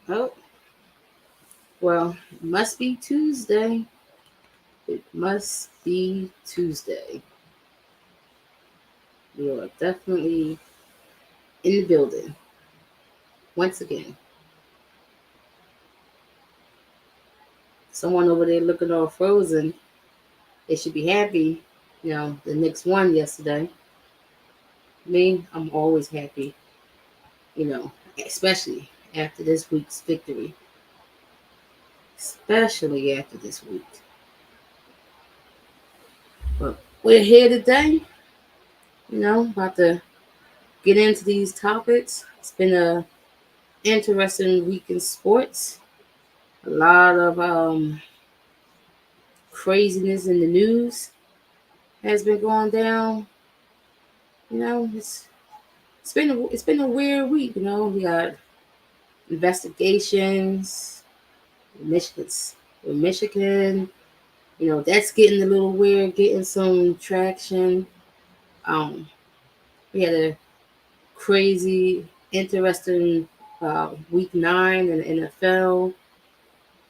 Oh, well, it must be Tuesday. It must be Tuesday. We are definitely in the building once again. Someone over there looking all frozen. They should be happy. The Knicks won yesterday. Me, I'm always happy. You know, especially after this week's victory. Especially after this week. But we're here today. About to get into these topics. It's been a interesting week in sports. A lot of craziness in the news has been going down. It's been a weird week. We got investigations, Michigan's with Michigan. That's getting a little weird, getting some traction. Um, we had a crazy, interesting week 9 in the NFL.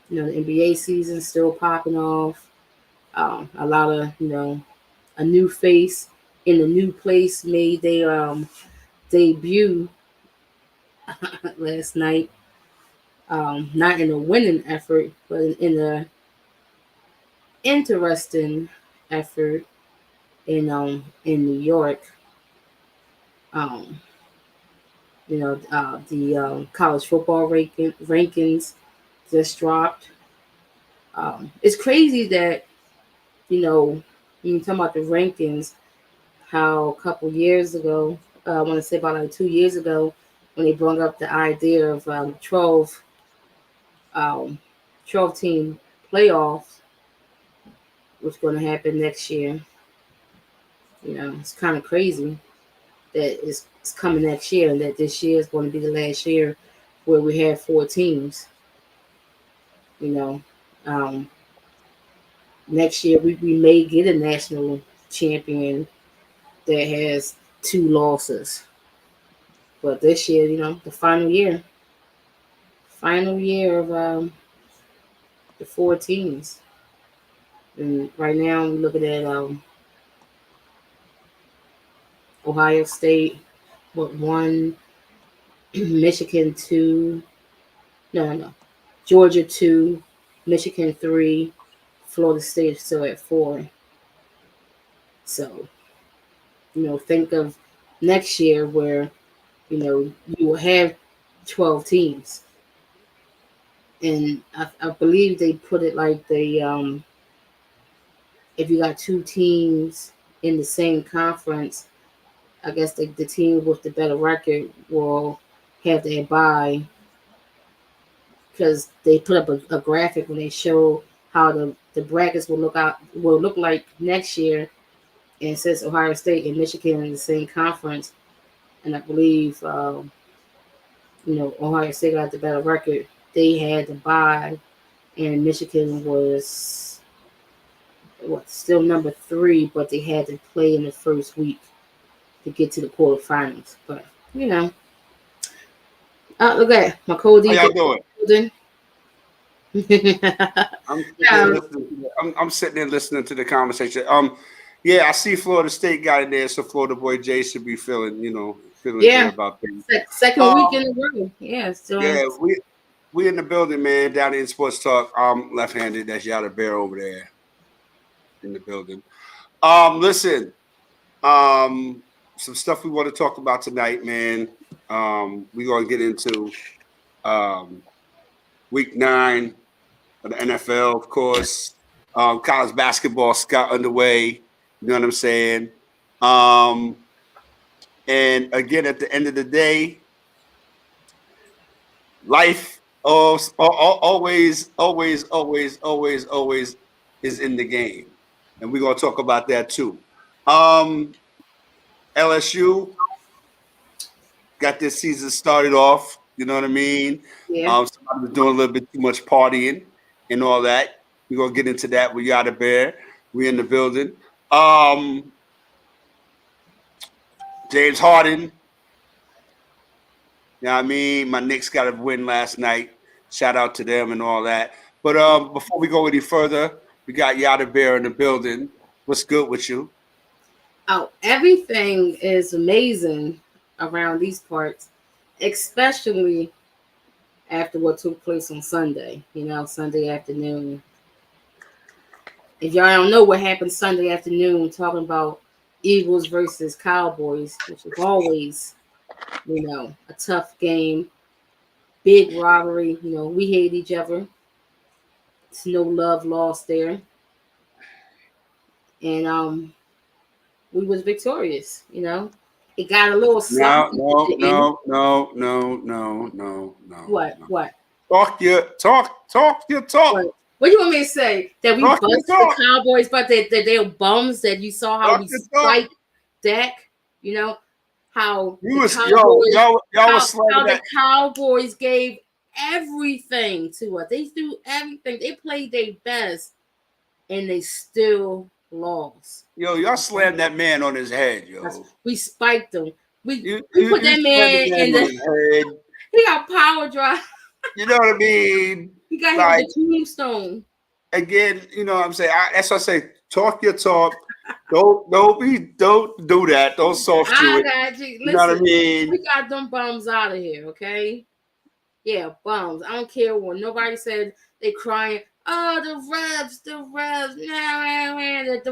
The NBA season still popping off. A lot of a new face in a new place made their debut last night. Not in a winning effort, but in a interesting effort in New York. Um, the college football rankings just dropped. It's crazy that when you talk about the rankings, how a couple years ago, I want to say about like 2 years ago, when they brought up the idea of um, 12 team playoffs, what's going to happen next year. It's kind of crazy that it's coming next year and that this year is going to be the last year where we have 4 teams. You know, um, Next year we may get a national champion that has 2 losses. But this year, the final year of the 4 teams. And right now we're looking at Ohio State, what, 1, Michigan 2, no, Georgia 2, Michigan 3, Florida State still at 4. So, think of next year where, you will have 12 teams. And I believe they put it like if you got 2 teams in the same conference, I guess the team with the better record will have their bye because they put up a graphic when they show how the brackets will look like next year, and since Ohio State and Michigan in the same conference, and I believe Ohio State got the better record, they had to bye, and Michigan was still number 3, but they had to play in the first week to get to the quarterfinals. But look at my Cole How DJ y'all doing? building. I'm sitting there listening. I'm sitting there listening to the conversation. Yeah, I see Florida State got in there, so Florida boy Jay should be feeling good Yeah, about things. second week Um, in a row. Yeah, so yeah, we in the building, man. Down in Sports Talk. I'm left-handed. That's Yada Bear over there in the building. Listen. Um, some stuff we want to talk about tonight, man. We're gonna get into um week 9 of the NFL, of course. College basketball got underway. You know what I'm saying? Um, and again, at the end of the day, life always is in the game, and we're gonna talk about that too. Um, LSU got this season started off. You know what I mean? yeah. Somebody was doing a little bit too much partying and all that. We're gonna get into that with Yada Bear. We in the building. Um, James Harden. You know what I mean? My Knicks got a win last night. Shout out to them and all that. But before we go any further, we got Yada Bear in the building. What's good with you? Oh, everything is amazing around these parts, especially after what took place on Sunday. Sunday afternoon. If y'all don't know what happened Sunday afternoon, talking about Eagles versus Cowboys, which is always, a tough game, big rivalry. We hate each other. It's no love lost there, and we was victorious. It got a little No, sloppy at no, the end. no, no, no, no, no, no. What? No. What? Talk your talk. What do you want me to say? That we Talk your busted the talk. Cowboys, but that they're bums. That you saw how Talk we your talk. spiked Dak. How You the was Cowboys, y'all was how slamming the that. Cowboys gave everything to us. They do everything. They played their best, and they still lost. Y'all slammed that man on his head, yo. We spiked them. We You put that slammed man the in man on the. his head. He got power drive. You know what I mean? He got hit Like, with the tombstone. again, you know what I'm saying? That's what I say. Talk your talk. Don't do that. Don't soft shoe I it. got you. You know what I Listen, mean? we got them bums out of here, okay? Yeah, bums. I don't care what nobody said. They crying. Oh, the refs. The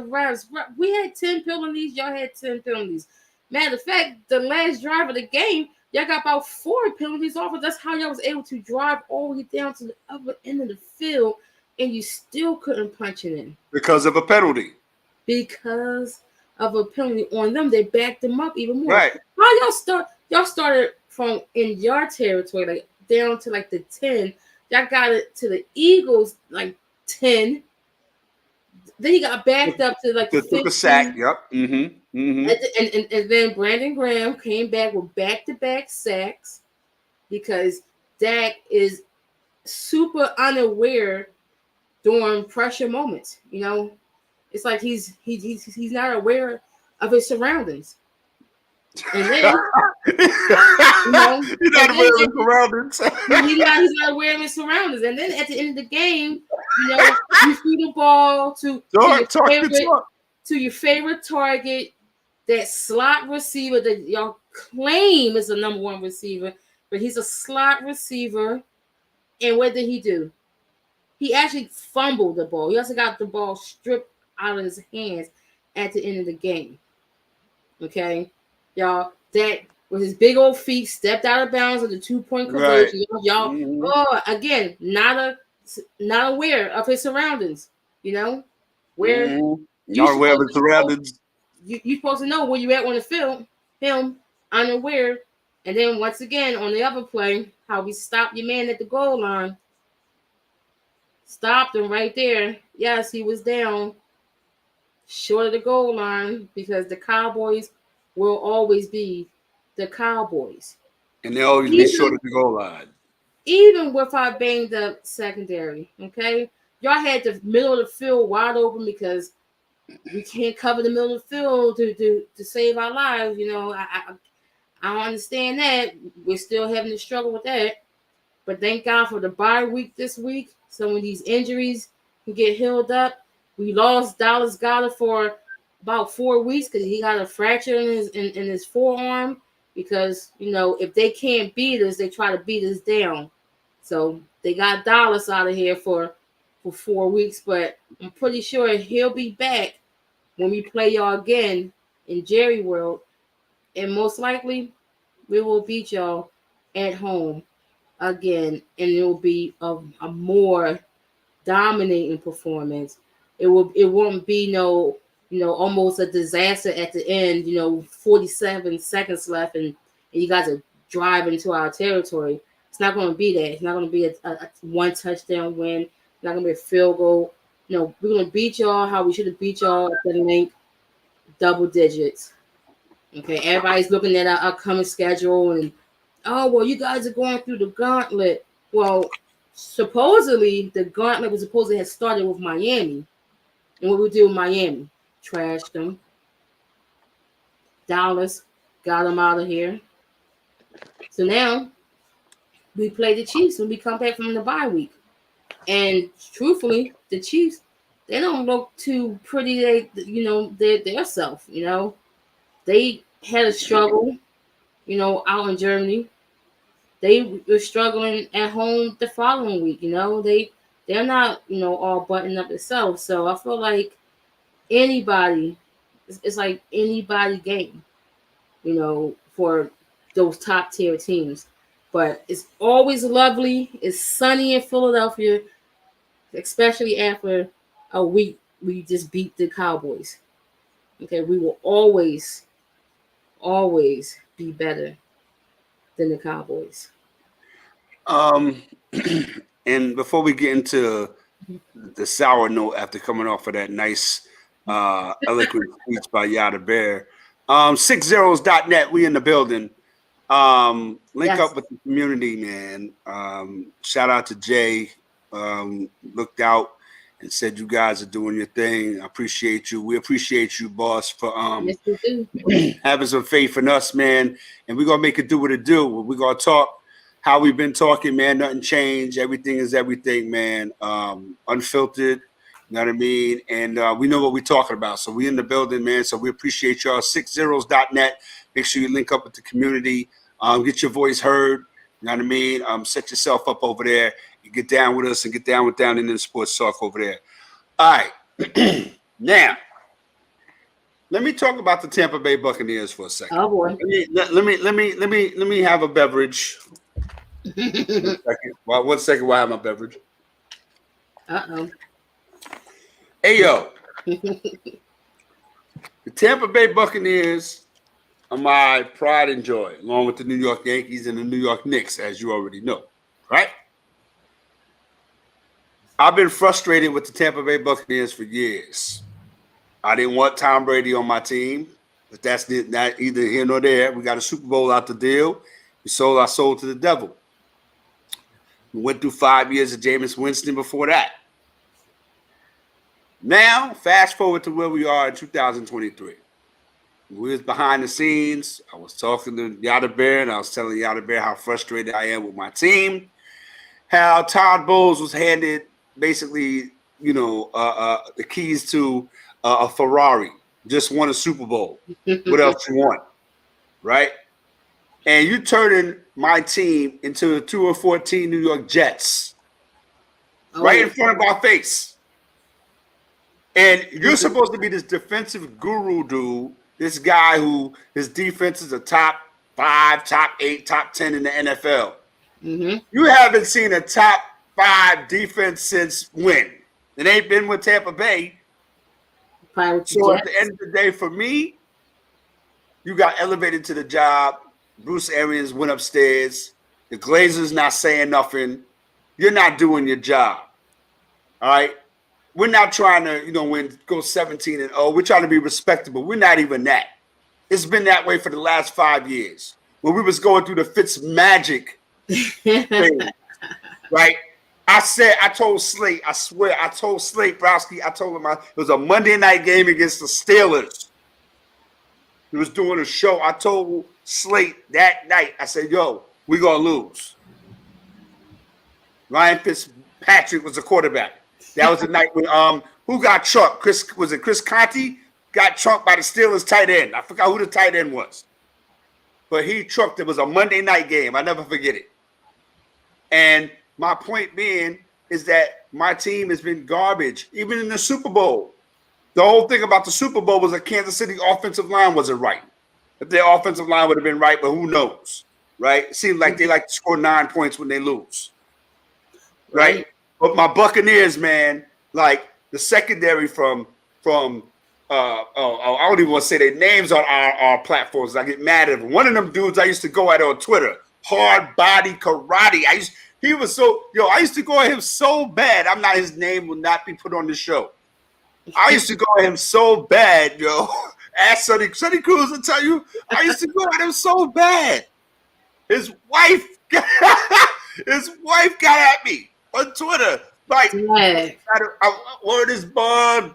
refs. We had 10 penalties. Y'all had 10 penalties. Matter of fact, the last drive of the game, y'all got about 4 penalties off. That's how y'all was able to drive all the way down to the other end of the field, and you still couldn't punch it in. Because of a penalty. Because of a penalty on them, they backed them up even more. Right. How y'all start? Y'all started from in your territory, like down to like the 10. Y'all got it to the Eagles like 10. Then he got backed up to like the 15. Took a sack. Yep. Mm-hmm. Mm-hmm. And then Brandon Graham came back with back-to-back sacks because Dak is super unaware during pressure moments. It's like he's not aware of his surroundings. And then He's not aware of his surroundings. He's not aware of his surroundings. And then at the end of the game, you threw the ball to your favorite target, that slot receiver that y'all claim is the number one receiver, but he's a slot receiver. And what did he do? He actually fumbled the ball. He also got the ball stripped out of his hands at the end of the game. Okay, y'all, that with his big old feet stepped out of bounds of the 2-point conversion. Right. Y'all, mm-hmm. Again, not aware of his surroundings. Where not aware of his surroundings. You're supposed to know where you at on the field. Him unaware, and then once again on the other play, how we stopped your man at the goal line. Stopped him right there. Yes, he was down short of the goal line because the Cowboys will always be the Cowboys. And they'll always be short of the goal line. Even with our banged up secondary, okay? Y'all had the middle of the field wide open because we can't cover the middle of the field to save our lives. I don't understand that. We're still having to struggle with that. But thank God for the bye week this week. Some of these injuries can get healed up. We lost Dallas Goedert for about 4 weeks because he got a fracture in his forearm. Because, if they can't beat us, they try to beat us down. So they got Dallas out of here for 4 weeks. But I'm pretty sure he'll be back when we play y'all again in Jerry World. And most likely, we will beat y'all at home again. And it will be a more dominating performance. It won't be no, almost a disaster at the end, 47 seconds left and you guys are driving into our territory. It's not going to be that. It's not going to be a one touchdown win. It's not going to be a field goal. We're going to beat y'all how we should have beat y'all at the link, double digits. Okay, everybody's looking at our upcoming schedule and, oh, well, you guys are going through the gauntlet. Well, supposedly the gauntlet was supposed to have started with Miami. And what we did with Miami? Trashed them. Dallas got them out of here. So now we play the Chiefs when we come back from the bye week. And truthfully, the Chiefs, they don't look too pretty. Their self. They had a struggle. Out in Germany, they were struggling at home the following week. They're not all buttoned up themselves. So I feel like anybody, it's like anybody game. For those top tier teams. But it's always lovely. It's sunny in Philadelphia, especially after a week we just beat the Cowboys. Okay, we will always, always be better than the Cowboys. And before we get into the sour note after coming off of that nice, eloquent speech by Yada Bear, 60s.net, we in the building. Link Yes. up with the community, man. Shout out to Jay. Looked out and said you guys are doing your thing. I appreciate you. We appreciate you, boss, for Yes, we do. having some faith in us, man. And we're gonna make it do what it do. We're gonna talk how we've been talking, man. Nothing changed. Everything is everything, man. Unfiltered. You know what I mean? And we know what we're talking about. So we in the building, man. So we appreciate y'all. 60s.net. Make sure you link up with the community. Get your voice heard. You know what I mean? Set yourself up over there and get down with us and get down with Down in the Sports Talk over there. All right. Now, let me talk about the Tampa Bay Buccaneers for a second. Oh boy. Let me have a beverage. 1 second. Well, 1 second while I have my beverage. Uh-oh. Hey, yo. The Tampa Bay Buccaneers are my pride and joy, along with the New York Yankees and the New York Knicks, as you already know, right? I've been frustrated with the Tampa Bay Buccaneers for years. I didn't want Tom Brady on my team, but that's not either here nor there. We got a Super Bowl out the deal. We sold our soul to the devil. We went through 5 years of Jameis Winston before that. Now, fast forward to where we are in 2023. We was behind the scenes. I was talking to Yada Bear, and I was telling Yada Bear how frustrated I am with my team. How Todd Bowles was handed basically, the keys to a Ferrari. Just won a Super Bowl. What else you want, right? And you turning my team into the 2-14 New York Jets, right in front of our face. And you're supposed to be this defensive guru dude, this guy who his defense is a top 5, top 8, top 10 in the NFL. Mm-hmm. You haven't seen a top 5 defense since when? It ain't been with Tampa Bay. So at the end of the day, for me, you got elevated to the job. Bruce Arians went upstairs. The Glazers not saying nothing. You're not doing your job. All right? We're not trying to, go 17-0. We're trying to be respectable. We're not even that. It's been that way for the last 5 years. When we was going through the Fitz magic thing, right? I told Slate, I swear, I told Slate Browski, I told him it was a Monday night game against the Steelers. He was doing a show. I told Slate that night, I said, yo, we going to lose. Ryan Fitzpatrick was the quarterback. That was the night when who got trucked? Chris Conte got trucked by the Steelers tight end. I forgot who the tight end was. But he trucked. It was a Monday night game. I never forget it. And my point being is that my team has been garbage, even in the Super Bowl. The whole thing about the Super Bowl was that Kansas City offensive line wasn't right. If their offensive line would have been right, but who knows, right? It seems like they like to score 9 points when they lose, right? But my Buccaneers, man, like the secondary from I don't even want to say their names on our platforms. I get mad at them. One of them dudes I used to go at on Twitter, Hard Body Karate. I used to go at him so bad. His name will not be put on the show. I used to go at him so bad, yo. Ask Sonny Cruz will tell you, I used to go at him so bad. His wife got at me on Twitter. Like, word is bond.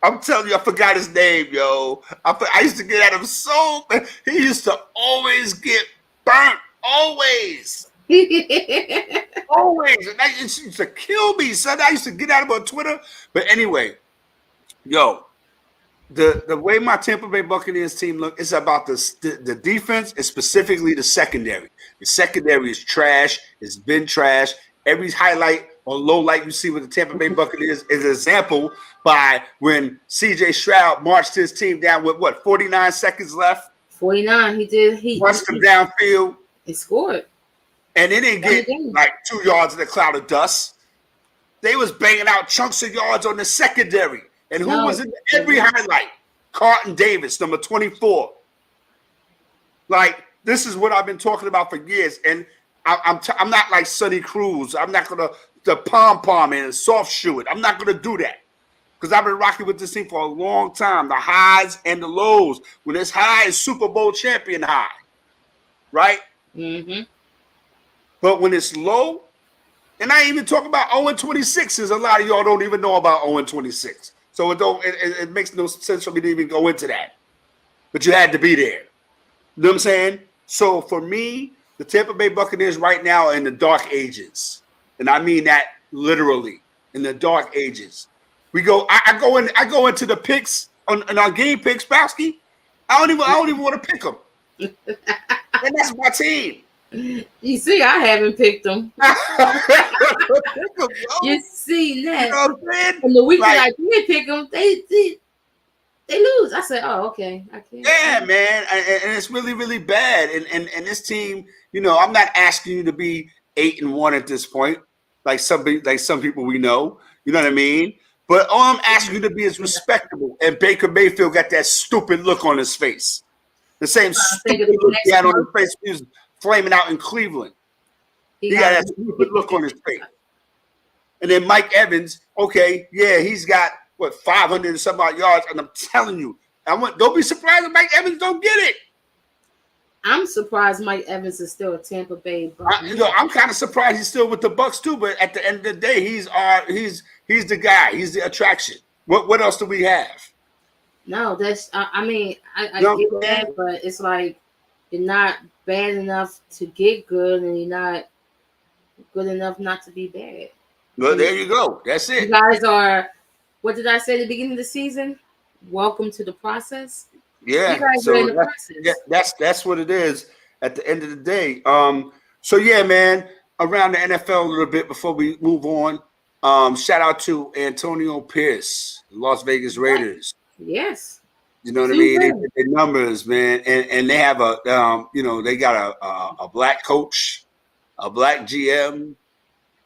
I'm telling you, I forgot his name, yo. I used to get at him so bad. He used to always get burnt. Always. Always. And that used to kill me, son. I used to get at him on Twitter. But anyway, yo, the way my Tampa Bay Buccaneers team look, it's about the defense and specifically the secondary. The secondary is trash. It's been trash. Every highlight or low light you see with the Tampa Bay Buccaneers is an example by when C.J. Stroud marched his team down with 49 seconds left. 49. He did. He punched them downfield. He scored. And they didn't get like 2 yards in a cloud of dust. They was banging out chunks of yards on the secondary. And who was in every highlight? Carlton Davis, number 24. Like, this is what I've been talking about for years. And I'm not like Sonny Cruz. I'm not going to pom-pom and soft shoe it. I'm not going to do that. Because I've been rocking with this team for a long time. The highs and the lows. When it's high, it's Super Bowl champion high. Right? Mm-hmm. But when it's low, and I ain't even talk about 0-26, a lot of y'all don't even know about 0-26. So it makes no sense for me to even go into that. But you had to be there. You know what I'm saying? So for me, the Tampa Bay Buccaneers right now are in the dark ages. And I mean that literally, in the dark ages. I go into the picks on our game picks, Bowski. I don't even want to pick them. And that's my team. You see, I haven't picked them. You see that? You know what I'm saying? And the week that I did pick them, they lose. I said, "Oh, okay, I can't." Yeah, man, and it's really, really bad. And this team, you know, I'm not asking you to be 8-1 at this point, like some people we know. You know what I mean? But all I'm asking you to be is respectable. And Baker Mayfield got that stupid look on his face, the same stupid look he had on his face. He was flaming out in Cleveland. He got that stupid look on his face. And then Mike Evans, okay, yeah, he's got 500 and some odd yards, and I'm telling you, don't be surprised if Mike Evans don't get it. I'm surprised Mike Evans is still a Tampa Bay Buccaneer. I'm kind of surprised he's still with the Bucks too. But at the end of the day, he's the guy. He's the attraction. What else do we have? No, that's I mean I get that, but it's like you're not bad enough to get good, and you're not good enough not to be bad. Well, there you go. That's it. You guys are. What did I say at the beginning of the season? Welcome to the process. Yeah, so that's what it is at the end of the day. So yeah, man, around the NFL a little bit before we move on. Shout out to Antonio Pierce, Las Vegas Raiders. Yes. You know what I mean? They get their numbers, man, and they have they got a black coach, a black GM,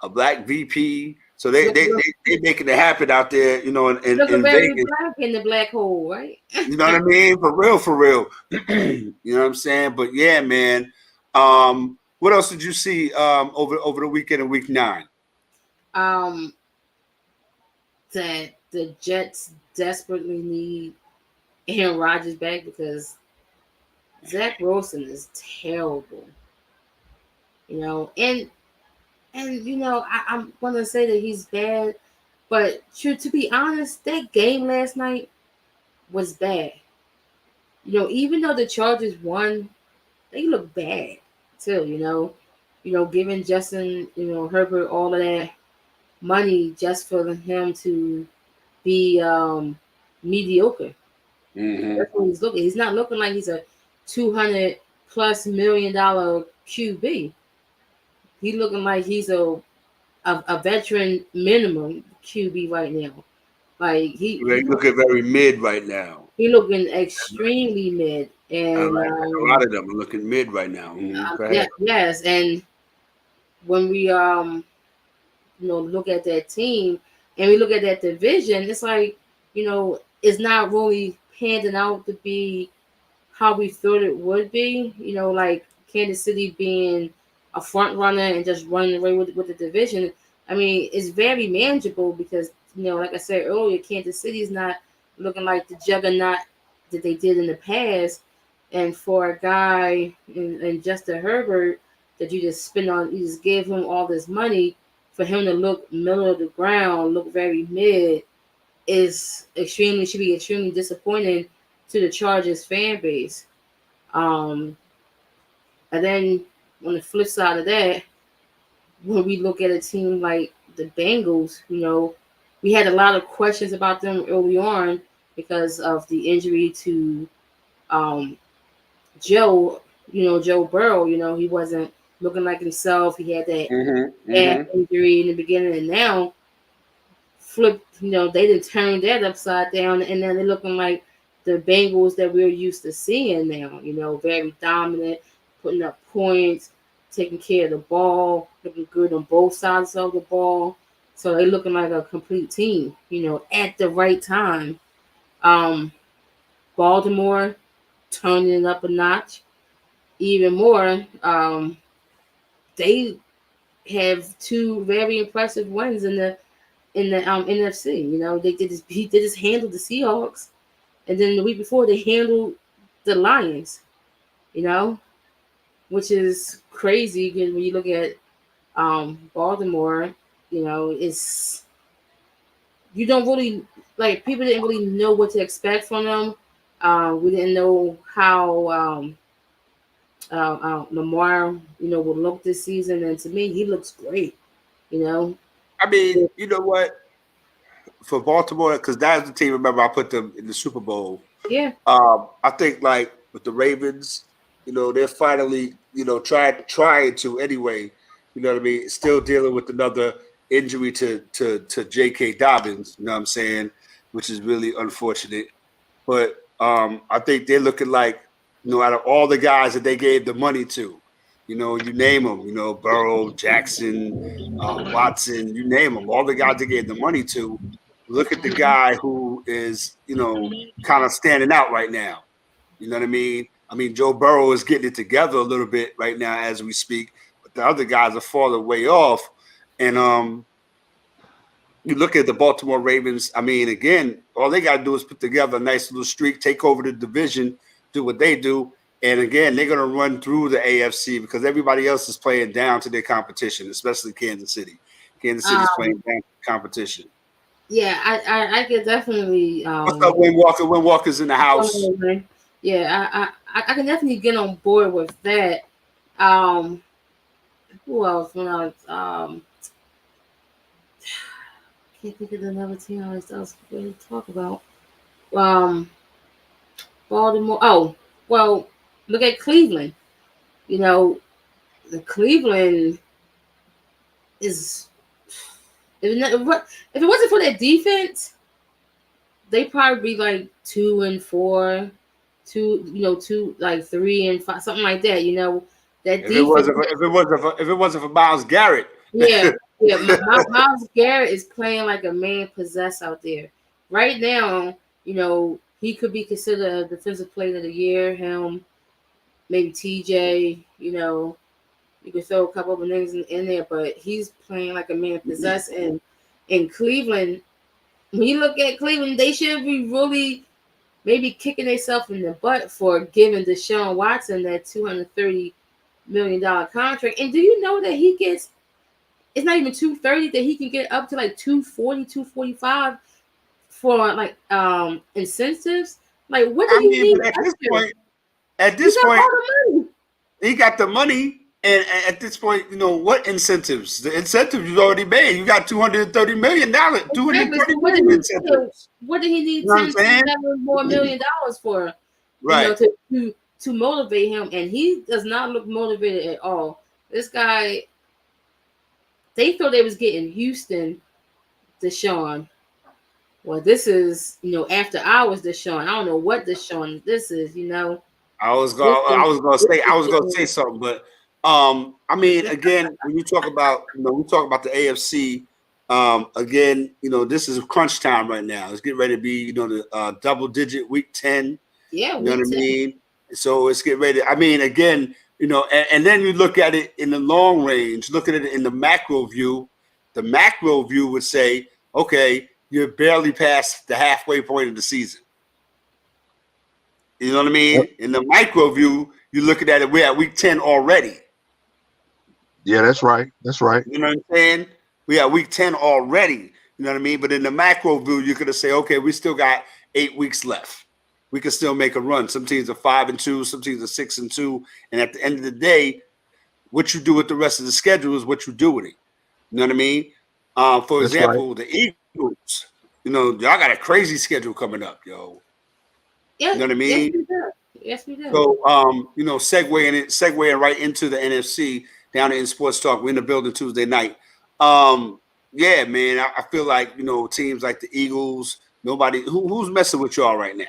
a black VP. So they making it happen out there, you know, in Vegas. Black in the black hole, right? You know what I mean? For real. You know what I'm saying? But yeah, man. What else did you see over the weekend in week 9? That the Jets desperately need Aaron Rodgers back because Zach Wilson is terrible. You know, and you know, I'm gonna say that he's bad, but to be honest, that game last night was bad. You know, even though the Chargers won, they look bad too. You know, giving Justin, Herbert all of that money just for him to be mediocre. Mm-hmm. That's what he's looking. He's not looking like he's a $200+ million QB. He's looking like he's a veteran minimum QB right now. Like he looking very mid right now. He looking extremely mid, and a lot of them are looking mid right now. Yes, and when we look at that team and we look at that division, it's like it's not really panning out to be how we thought it would be. Like Kansas City being a front runner and just running away with the division. I mean, it's very manageable because, like I said earlier, Kansas City is not looking like the juggernaut that they did in the past. And for a guy in Justin Herbert that you just gave him all this money for him to look middle of the ground, look very mid, should be extremely disappointing to the Chargers fan base. And then on the flip side of that, when we look at a team like the Bengals, we had a lot of questions about them early on because of the injury to um, Joe, Joe Burrow. He wasn't looking like himself. He had that Mm-hmm. calf Mm-hmm. injury in the beginning, and now flipped. They did turn that upside down, and then they're looking like the Bengals that we're used to seeing now. Very dominant, putting up points, taking care of the ball, looking good on both sides of the ball. So they're looking like a complete team. At the right time. Um, Baltimore turning it up a notch even more. They have two very impressive wins in the NFC. They just handled the Seahawks, and then the week before they handled the Lions. You know, which is crazy because when you look at Baltimore, it's you don't really like people didn't really know what to expect from them. We didn't know how Lamar, will look this season, and to me, he looks great. You know, I mean, you know what? For Baltimore, because that's the team. Remember, I put them in the Super Bowl. yeah. I think like with the Ravens, they're finally, trying to anyway. You know what I mean? Still dealing with another injury to J.K. Dobbins. You know what I'm saying? Which is really unfortunate. But I think they're looking like, out of all the guys that they gave the money to, you name them, Burrow, Jackson, Watson, you name them, all the guys they gave the money to. Look at the guy who is, kind of standing out right now. You know what I mean? I mean, Joe Burrow is getting it together a little bit right now as we speak, but the other guys are falling way off. And you look at the Baltimore Ravens. I mean, again, all they got to do is put together a nice little streak, take over the division, do what they do. And again, they're going to run through the AFC because everybody else is playing down to their competition, especially Kansas City. Kansas City's Um, playing down to competition. yeah, I could definitely What's up, Win Walker? Win Walker's in the house. yeah, I can definitely get on board with that. Um, who else? When I was can't think of another team I was going to talk about. Um, Baltimore. Oh, well, look at Cleveland. You know, the Cleveland is if it wasn't for that defense, they probably be like 2-4, two like 3-5, something like that. That If it defense. wasn't for, if it wasn't for Miles Garrett. Yeah, yeah. Miles Garrett is playing like a man possessed out there right now. He could be considered a defensive player of the year. Him, maybe TJ. You could throw a couple of names in there, but he's playing like a man possessed. And in Cleveland, when you look at Cleveland, they should be really maybe kicking themselves in the butt for giving Deshaun Watson that $230 million contract. And do you know that he gets? It's not even 230 that he can get up to like 240, 245 for like incentives. Like, what do I you mean, need? but at You this got point, all the money. he got the money. And at this point, what incentives? The incentives you already made. You got $230 million, Exactly. So incentives. what did he need You know what I'm 10 to saying? 11 more million dollars for? Right. To motivate him, and he does not look motivated at all. This guy, they thought they was getting Houston Deshaun. Well, this is after hours Deshaun. I don't know what Deshaun this is. I was This gonna is I was gonna this say is I was gonna say getting something, but I mean again, when you talk about we talk about the AFC, again, this is crunch time right now. It's getting ready to be, the double digit week 10. yeah You know what week I 10. mean? So it's getting ready. I mean, again, and then you look at it in the long range, look at it in the macro view. The macro view would say, okay, you're barely past the halfway point of the season. You know what I mean? In the micro view, you're looking at it, we're at week 10 already. Yeah, that's right. That's right. You know what I'm saying? We at week 10 already. You know what I mean? But in the macro view, you could say, okay, we still got 8 weeks left. We can still make a run. Some teams are 5-2, some teams are 6-2. And at the end of the day, what you do with the rest of the schedule is what you do with it. You know what I mean? For That's example, the Eagles, you know, y'all got a crazy schedule coming up, yo. Yeah, You know what I mean? Yes, we do. Yes, we do. So, you know, segueing right into the NFC down in Sports Talk. We're in the building Tuesday night. Yeah, man, I feel like, you know, teams like the Eagles, nobody who's messing with y'all right now.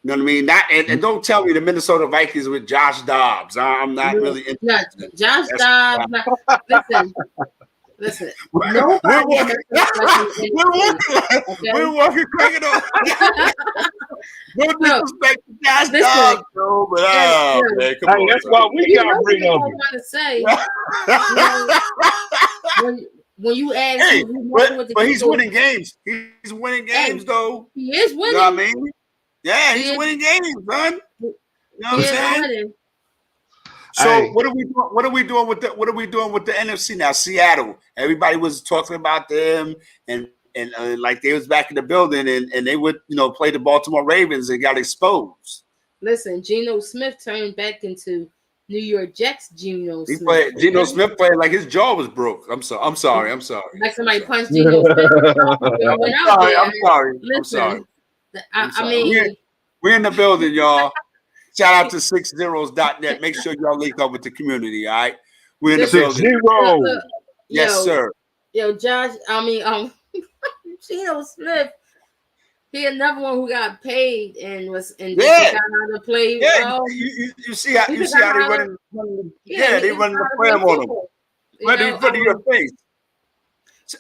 You know what I mean? Not and don't tell me the Minnesota Vikings with Josh Dobbs. I'm not really interested. Josh That's Dobbs. Listen. Nobody has we're working cracking on. No disrespect to Josh Dobbs, bro, but man, come on. That's why we got to bring up. up. I want to say, when you ask, hey, but he's winning games. He's winning games, though. He is winning. You know what I mean? Yeah, he's winning games, son. You know what I'm saying? So what are we doing? What are we doing with the NFC now? Seattle. Everybody was talking about them, and like they was back in the building, and they would, you know, play the Baltimore Ravens and got exposed. Listen, Geno Smith turned back into New York Jets. Geno Smith played like his jaw was broke. I'm sorry. Like somebody punched Geno Smith. I'm sorry. Listen, I'm sorry. I mean, we're in the building, y'all. Shout out to 6zeros.net. Make sure y'all link up with the community, all right? We're in the building. Yes, sir. Yo, Josh, Geno Smith, he another one who got paid and got out of play. Yeah, you see how they running. They running the frame on them. Right in front of your face.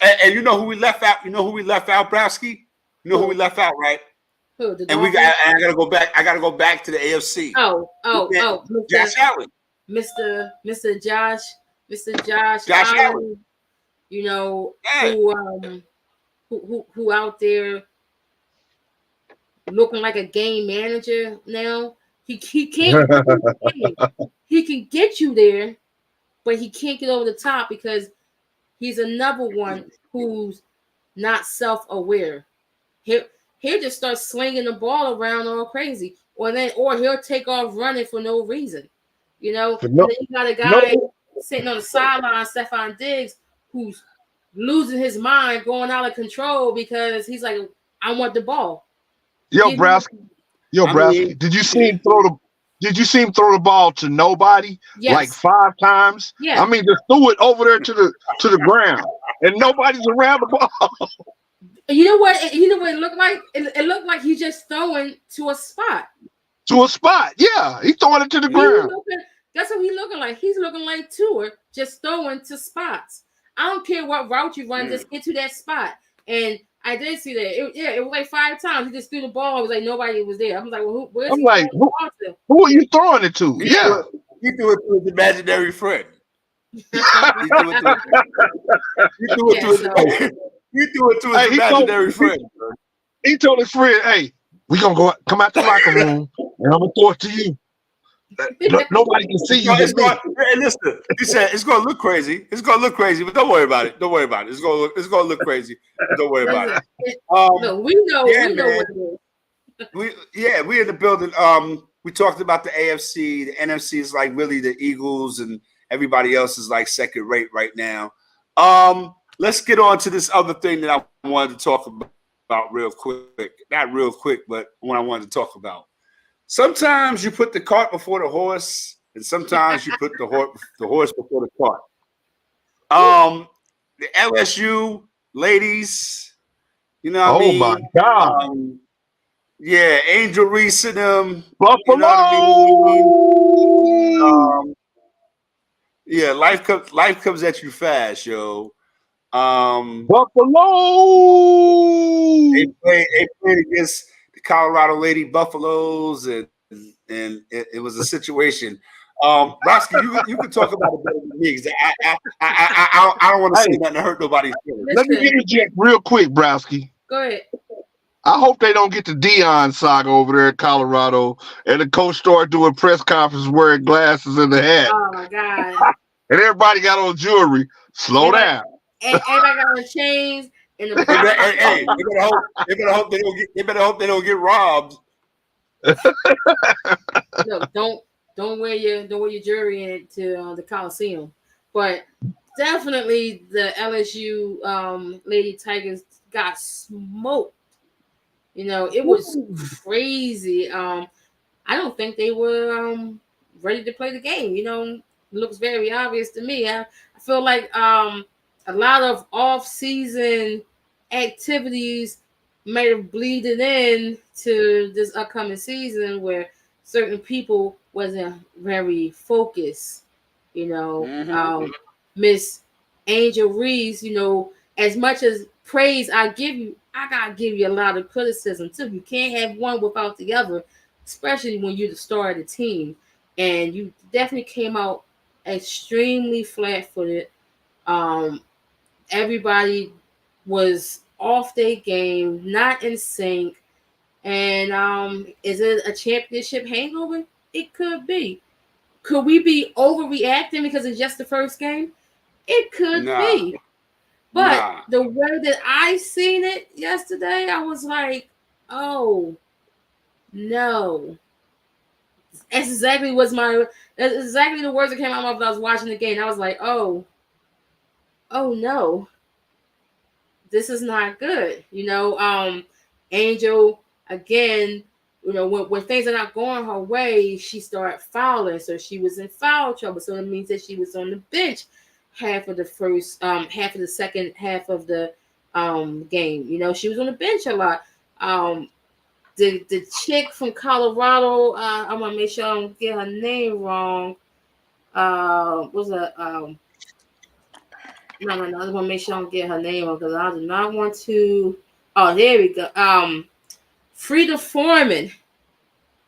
And you know who we left out? You know who we left out, Browski? You know who we left out, right? And I gotta go back. I gotta go back to the AFC. Josh Allen, Mr. Josh Allen. You know, who out there looking like a game manager now. He can't. He can get you there, but he can't get over the top because he's another one who's not self-aware. He'll just start slinging the ball around all crazy, or he'll take off running for no reason. You know, and then you got a guy sitting on the sideline, Stephon Diggs, who's losing his mind, going out of control because he's like, I want the ball. Browski, did you see him throw the ball to nobody? Yes. Like 5 times? Yeah. I mean, just threw it over there to the ground, and nobody's around the ball. You know what it looked like? It looked like he's just throwing to a spot. To a spot, yeah. He's throwing it to the ground. That's what he's looking like. He's looking like Tua, just throwing to spots. I don't care what route you run, just get to that spot. And I did see that. It was like 5 times. He just threw the ball. It was like nobody was there. I was like, well, who are you throwing it to? He threw it to his imaginary friend. He threw it to his imaginary friend. He told his friend, "Hey, we gonna come out the locker room, and I'm gonna throw it to you. Nobody can see you." Hey, listen, he said it's gonna look crazy. It's gonna look crazy, but don't worry about it. Don't worry about it. It's gonna look crazy. Don't worry about it. No, we know what it is. We in the building. We talked about the AFC. The NFC is like really the Eagles, and everybody else is like second rate right now. Let's get on to this other thing that I wanted to talk about real quick. Not real quick, but what I wanted to talk about. Sometimes you put the cart before the horse, and sometimes you put the horse before the cart. The LSU ladies, you know what I mean? Oh my God. Yeah, Angel Reese and them. Buffalo. You know what I mean? Yeah, life comes at you fast, yo. Buffalo. They played against the Colorado Lady Buffaloes, and it was a situation. Browski, you can talk about it better than me because I don't want to say nothing to hurt nobody's feelings. Let me interject real quick, Browski. Go ahead. I hope they don't get the Deion saga over there in Colorado, and the coach start doing press conferences wearing glasses and the hat. Oh my God! And everybody got on jewelry. Slow down. And everybody got on chains. And you better hope they don't get robbed. No, don't wear your jury into the Coliseum. But definitely the LSU Lady Tigers got smoked. You know, it was crazy. I don't think they were ready to play the game. You know, it looks very obvious to me. I feel like a lot of off-season activities may have bleeded in to this upcoming season where certain people wasn't very focused. You know, Miss Angel Reese, you know, as much as praise I give you, I gotta give you a lot of criticism too. You can't have one without the other, especially when you're the star of the team. And you definitely came out extremely flat-footed. Um, Everybody was off their game, not in sync. And is it a championship hangover? It could be. Could we be overreacting because it's just the first game? It could be. But the way that I seen it yesterday, I was like, oh no. That's exactly the words that came out of my mouth when I was watching the game. I was like, oh no. This is not good. You know, Angel again, you know, when things are not going her way, she started fouling. So she was in foul trouble. So it means that she was on the bench half of the second half of the game. You know, she was on the bench a lot. The chick from Colorado, I want to make sure I don't get her name wrong. Was a no, I want to make sure I don't get her name wrong because I do not want to. Oh, there we go. Frida Foreman.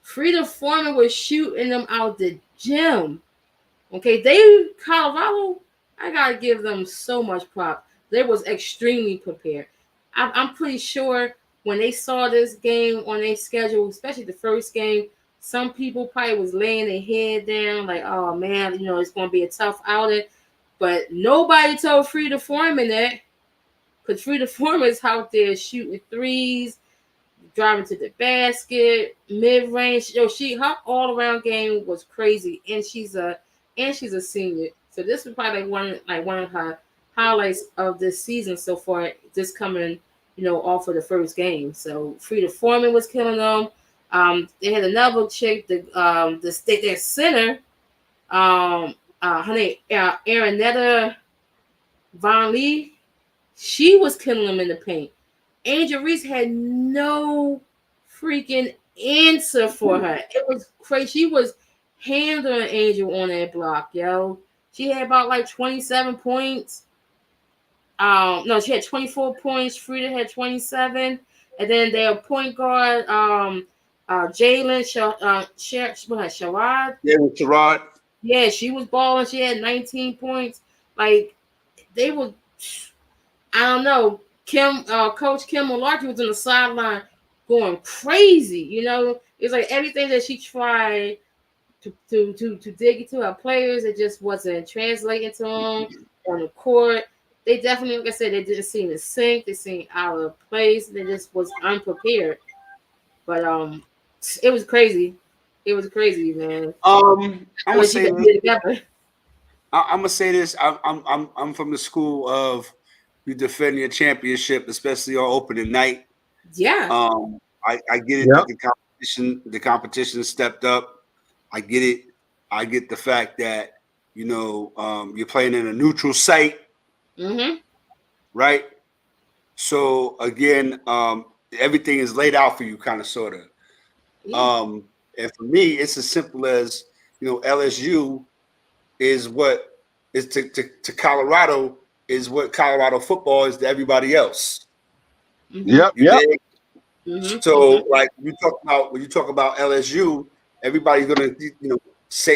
Frida Foreman was shooting them out the gym. Okay, Colorado, I gotta give them so much prop. They was extremely prepared. I'm pretty sure when they saw this game on their schedule, especially the first game, some people probably was laying their head down like, oh man, you know, it's gonna be a tough outing. But nobody told Frida Foreman that. Because Frida Foreman is out there shooting threes, driving to the basket, mid range. Yo, her all around game was crazy, and she's a senior. So this was probably one of her highlights of this season so far. Just coming, you know, off of the first game. So Frida Foreman was killing them. They had another chick, the state their center. Her name Aranetta Von Lee. She was killing them in the paint. Angel Reese had no freaking answer for her. It was crazy. She was handling Angel on that block, yo. She had about like 27 points. No, she had 24 points. Frida had 27. And then their point guard, Jalen Sherrod. Yeah, Sherrod. Yeah, she was balling. She had 19 points. Like, they were, I don't know. Coach Kim Malarkey was on the sideline going crazy. You know, it's like everything that she tried to dig into her players, it just wasn't translating to them on the court. They definitely, like I said, they didn't seem to sync. They seemed out of place. They just was unprepared. But it was crazy. It was crazy, man. I'm gonna say this. I'm from the school of you defend your championship, especially on opening night. Yeah. I get it. Yep. The competition stepped up. I get it. I get the fact that, you know, you're playing in a neutral site. Mm-hmm. Right. So again, everything is laid out for you, kind of, sort of. Yeah. And for me, it's as simple as, you know, LSU is what is to Colorado is what Colorado football is to everybody else. Yep. Mm-hmm. So like when you talk about LSU, everybody's gonna, you know,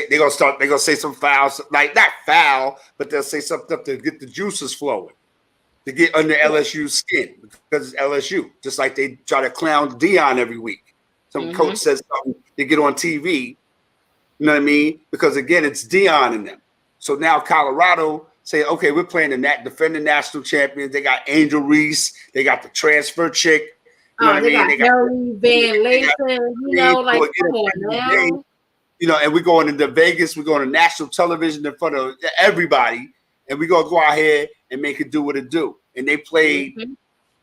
they're gonna say some fouls, like not foul, but they'll say something to get the juices flowing, to get under LSU's skin because it's LSU. Just like they try to clown Dion every week. Some coach says something to get on TV. You know what I mean? Because again, it's Dion in them. So now Colorado say, okay, we're playing defending national champions. They got Angel Reese. They got the transfer chick. You know what I mean? They got Harry Van Lathan. You know, like, come on now. and we're going into Vegas, we're going to national television in front of everybody, and we're gonna go out here and make it do what it do. And they played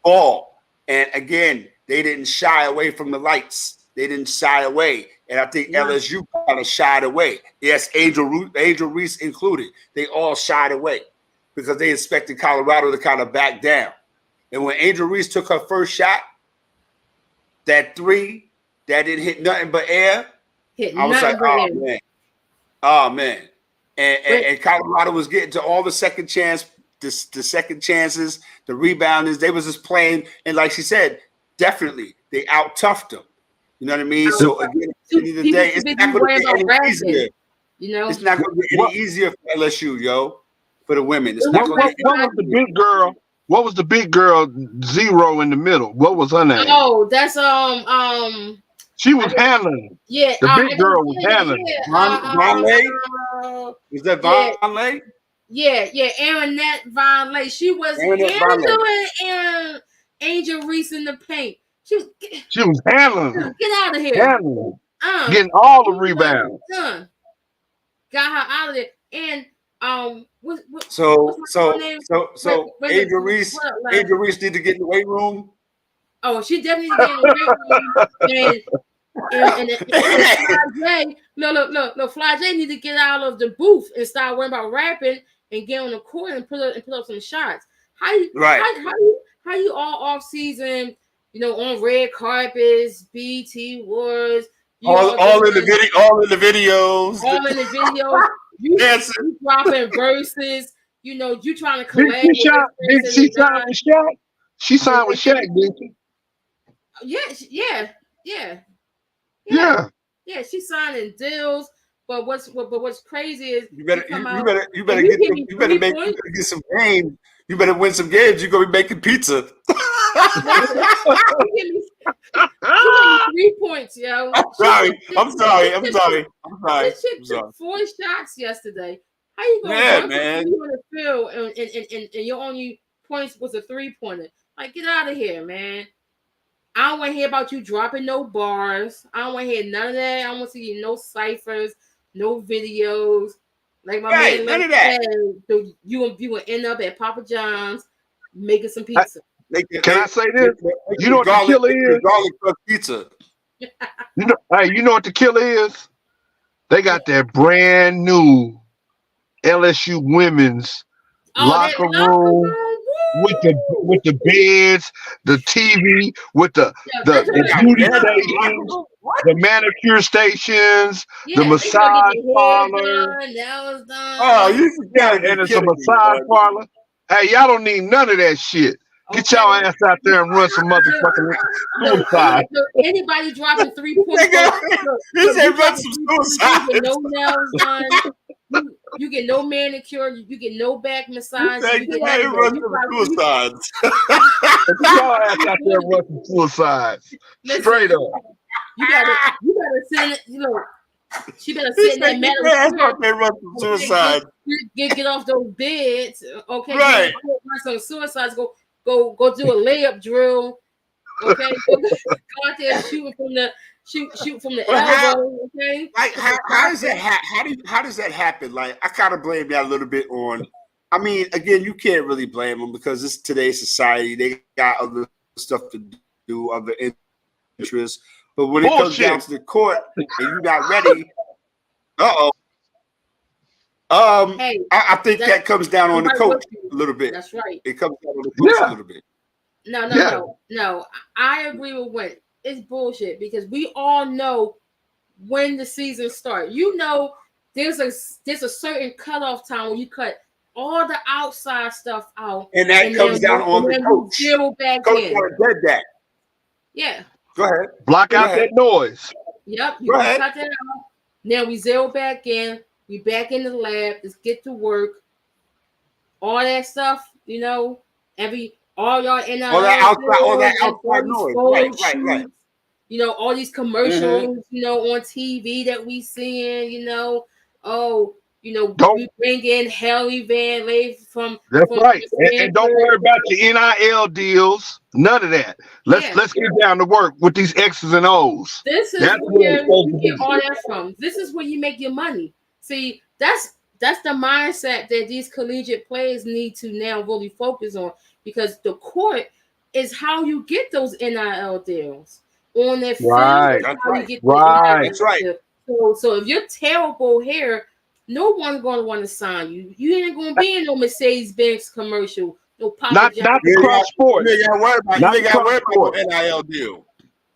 ball, and again, they didn't shy away from the lights. They didn't shy away, and I think LSU kind of shied away. Yes, Angel Reese included. They all shied away because they expected Colorado to kind of back down. And when Angel Reese took her first shot, that three that didn't hit nothing but air, I was like, oh man. And Colorado was getting to all the second chances, the rebounders. They was just playing, and like she said, definitely they out toughed them. You know what I mean? So again, at the end of the day, it's not going to get any easier. It's not going to get any easier for LSU, yo, for the women. It's not going to get what was the big girl? What was the big girl zero in the middle? What was her name? Oh, that's She was handling. Yeah, the big girl was handling. Vonleh? Is that Vonleh? Yeah, Aaronette Vonleh. She was handling Angel Reese in the paint. She was handling. Get out of here. Handling. Getting all the rebounds. Got her out of there. And so Angel Reese need to get in the weight room. Oh, she definitely need to get in the weight room. And Fly J, no, Fly J need to get out of the booth and start worrying about rapping and get on the court and put up some shots. How you all off season, on red carpets, BT Wars, all in the videos. You dropping verses, you trying to collect. Did she sign with Shaq? She signed with Shaq, didn't she? Yeah, she's signing deals. But what's crazy is you better get some games. You better win some games. You're gonna be making pizza. You give me 3 points, yo. I'm sorry. This chick took 4 shots yesterday. How you gonna man? You in the field and your only points was a 3-pointer. Like, get out of here, man. I don't want to hear about you dropping no bars. I don't want to hear none of that. I don't want to see no ciphers, no videos. Like my man none of that. So you will end up at Papa John's making some pizza. Can I say this? You know what the killer is? Garlic pizza. You know what the killer is? They got that brand new LSU women's locker room. With the beds, the TV, with the beauty stations, the manicure stations, the massage parlor. Oh, you forgot, and it's a massage parlor. Hey, y'all don't need none of that shit. Get y'all ass out there and run some motherfucking suicide. Anybody dropping 3 points? He said run some suicide. No nails done. You get no manicure. You get no back massage. You run some suicides. Y'all ass out there and run some suicides. Straight up. You gotta send. She better sit in that metal. Run some suicides. Get off those beds. Okay. Right. Run some suicides. Go do a layup drill. Okay. Go out there shooting from the elbow. Okay. Like how does that how does that happen? Like, I kind of blame that a little bit on. I mean, again, you can't really blame them because it's today's society. They got other stuff to do, other interests. But when it comes down to the court and you're not ready, I think that comes down on the coach a little bit. That's right. It comes down on the coach a little bit. No. I agree with Win. It's bullshit because we all know when the season starts. There's a certain cutoff time when you cut all the outside stuff out, and that comes down on the coach. Coach did that. Yeah. Go ahead. Block out that noise. Yep. You cut that out. Now we zero back in. We back in the lab. Let's get to work. All that stuff, all y'all in all that outside noise. Right. All these commercials, on TV that we seeing, You know, Don't. we bring in Harry Van Lay from That's right. And don't Stanford. worry about the NIL deals. None of that. Let's Yeah, let's get down to work with these X's and O's. this is That's where it's where supposed you to get be. all that from. This is where you make your money. See, that's the mindset that these collegiate players need to now really focus on, because the court is how you get those NIL deals. On the field Right. is That's how you right. get the Right. That's right. deal. So if you're terrible here, no one's gonna want to sign you. You ain't gonna be in no Mercedes-Benz commercial, no Papa Not John. to You ain't cross got, sports. you ain't got to worry about. Not You ain't to got to cross worry about sports. no NIL deal.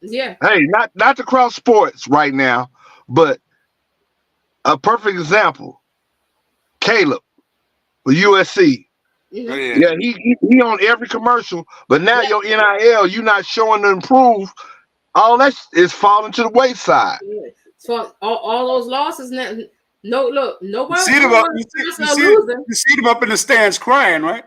Yeah. Hey, not to cross sports right now, but a perfect example, Caleb with USC. Oh, Mhm. yeah. Yeah, he on every commercial, but now Yeah. your NIL, you not showing to improve. All that is falling to the wayside. Yeah. So all those losses now. No, look, You nobody, see them no up. one is You a see loser, you see them up in the stands crying, right?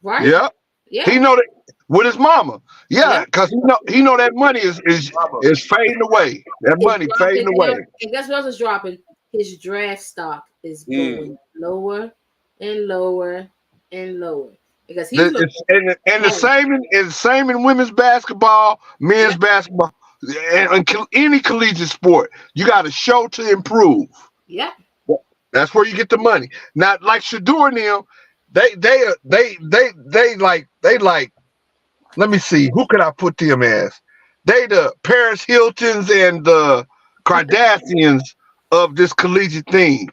right? Yep. He Yeah, know that with his mama. Yeah, yeah. because he know that money is fading away. That It's money dropping, fading away. and guess what else is dropping? His draft stock is Mm. going lower and lower and lower because he's looking. And the same in women's basketball, men's Yeah, basketball, and any collegiate sport. You got to show to improve. yeah. That's where you get the money. Not like Shadur and them. They like. Let me see. Who could I put them as? They the Paris Hiltons and the Kardashians of this collegiate thing.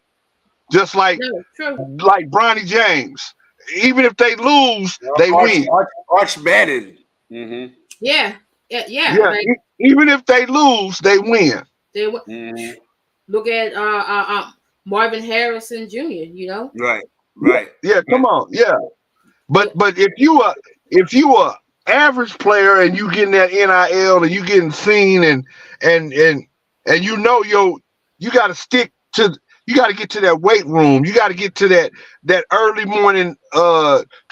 Just No, true. like Bronny James. Even if they lose, they win. Arch Manning. Mm-hmm. Yeah, yeah. Yeah, Like even if they lose, they win. they Mm-hmm. look at Marvin Harrison Jr. You know, Right. Right. Yeah, come Right. on. Yeah. But if you a average player and you getting that NIL and you getting seen and you know you got to stick to you got to get to that weight room. You got to get to that early morning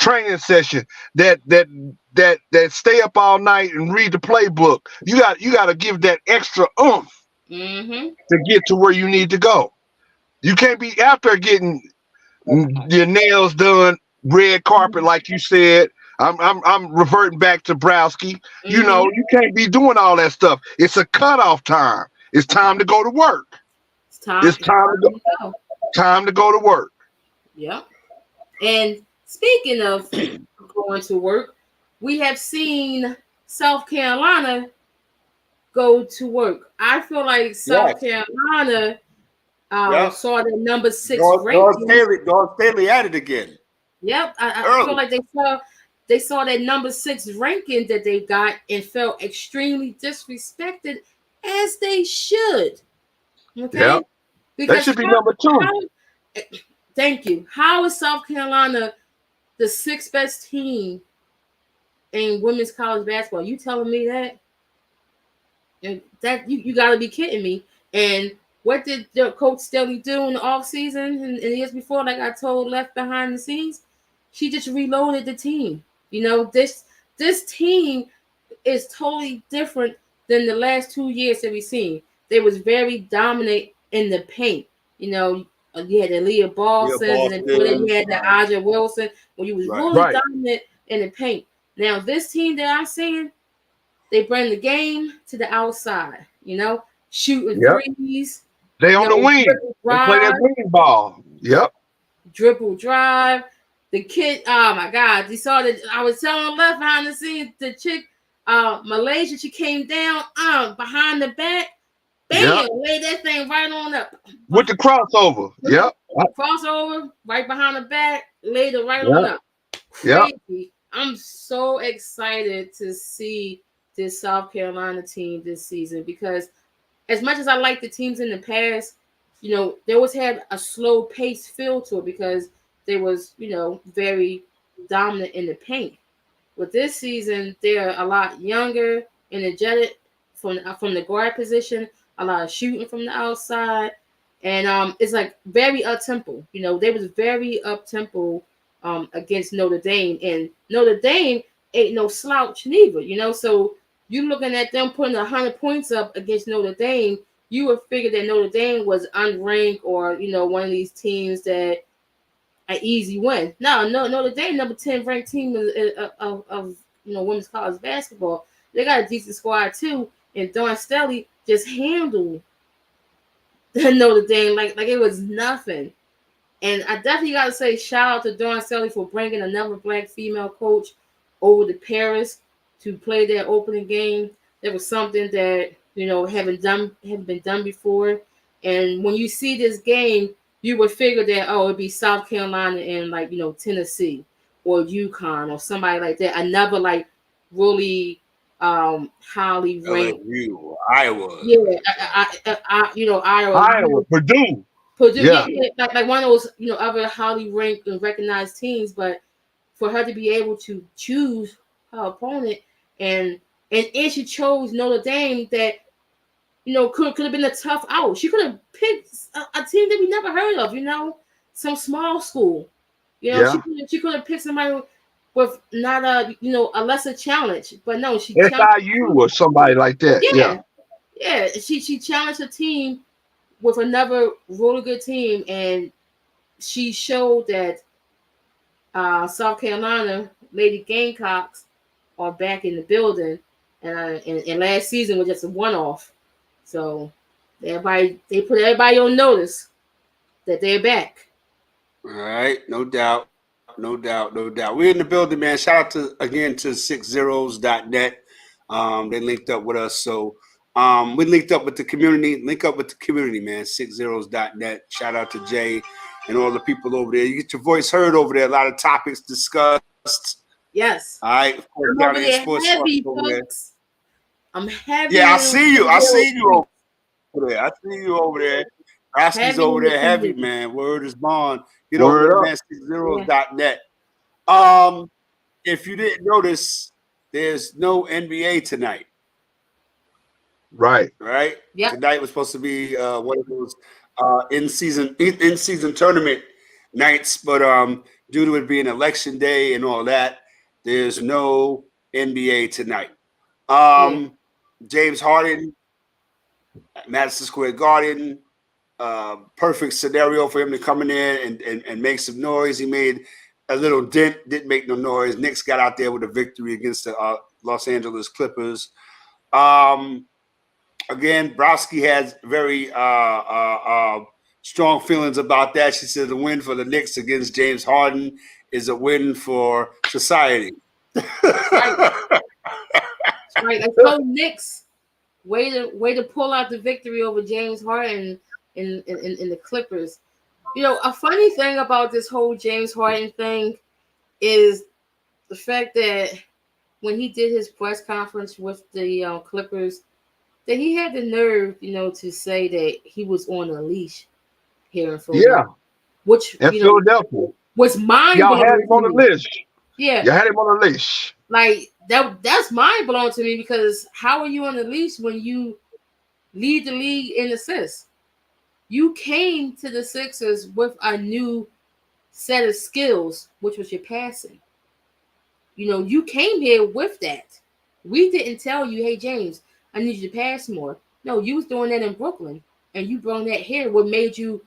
training session that stay up all night and read the playbook. You got to give that extra oomph mm-hmm. to get to where you need to go. You can't be after getting your nails done, red carpet, like you said. I'm reverting back to Browski. You Mm-hmm. know, you can't be doing all that stuff. It's a cutoff time. It's time to go to work. It's time. It's Go. time to go to work. Yep. And speaking of going to work, we have seen South Carolina go to work. I feel like South Carolina Yeah. saw the number 6 Dawn ranking. Staley at it again. Yep, I Early. feel like they saw that number 6 ranking that they got and felt extremely disrespected, as they should. Okay, Yep. They should be number 2. Thank you. How is South Carolina the 6th best team in women's college basketball? You telling me that? And that you got to be kidding me. And what did the coach Staley do in the offseason and the years before, like I told Left Behind the Scenes? She just reloaded the team. You know, this team is totally different than the last 2 years that we've seen. They was very dominant in the paint. You know, you had the Leah Boston, and then you had the Aja Wilson, where you was really Right. dominant in the paint. Now, this team that I'm seeing, they bring the game to the outside. You know, shooting Yep. threes. They on the wing. Dribble They play that drive, wing ball. Yep. dribble drive. The kid, oh my God, you saw that. I was telling Left Behind the Scenes, the chick, Malaysia, she came down, behind the back, bam, laid that thing right on up. With the crossover. Yep. Crossover, right behind the back, laid it right Yep. on up. Yep. Crazy. I'm so excited to see this South Carolina team this season, because as much as I like the teams in the past, you know, they always had a slow pace feel to it because they was, you know, very dominant in the paint. But this season, they're a lot younger, energetic from the guard position, a lot of shooting from the outside, and it's like very up tempo. You know, they was very up tempo against Notre Dame, and Notre Dame ain't no slouch neither. You know, so you looking at them putting 100 points up against Notre Dame, you would figure that Notre Dame was unranked or one of these teams that an easy win. No, Notre Dame number 10 ranked team of women's college basketball. They got a decent squad too, and Dawn Staley just handled Notre Dame like it was nothing. And I definitely got to say shout out to Dawn Staley for bringing another black female coach over to Paris to play their opening game. That was something that haven't been done before. And when you see this game, you would figure that it'd be South Carolina and Tennessee or UConn or somebody like that. Another really highly ranked. LSU, Iowa. Yeah, Iowa. Purdue. Yeah. Like one of those other highly ranked and recognized teams. But for her to be able to choose her opponent and she chose Notre Dame that could have been a tough out. She could have picked a team that we never heard of, some small school. She could have picked somebody with not a lesser challenge. But no, she SIU or somebody like that. Yeah. She challenged her team with another really good team, and she showed that South Carolina Lady Gamecocks are back in the building, and last season was just a one-off. So they put everybody on notice that they're back. All right, no doubt. We're in the building, man. Shout out to 60s.net. They linked up with us, so we linked up with the community. Link up with the community, man. 60s.net. Shout out to Jay and all the people over there. You get your voice heard over there. A lot of topics discussed. Yes. All right. Of course, I'm over there heavy, folks. I'm heavy. Yeah, I see you. I see you over there. Rasky's over there heavy, man. Word is bond. Get over there, man. 60s.net. If you didn't notice, there's no NBA tonight. Right. Yeah. Tonight was supposed to be one of those in-season tournament nights, but due to it being election day and all that, there's no NBA tonight. James Harden, Madison Square Garden, perfect scenario for him to come in there and make some noise. He made a little dent, didn't make no noise. Knicks got out there with a victory against the Los Angeles Clippers. Again, Browski has very strong feelings about that. She said the win for the Knicks against James Harden is a win for society. Right. So Knicks, way to pull out the victory over James Harden in the Clippers. A funny thing about this whole James Harden thing is the fact that when he did his press conference with the Clippers, that he had the nerve, to say that he was on a leash here in Philadelphia. Yeah. Which Philadelphia was mind-blowing. Y'all had him on the list. Yeah. You had him on the leash. Like that's mind-blowing to me, because how are you on the leash when you lead the league in assists? You came to the Sixers with a new set of skills, which was your passing. You came here with that. We didn't tell you, hey, James, I need you to pass more. No, you was doing that in Brooklyn, and you brought that here. What made you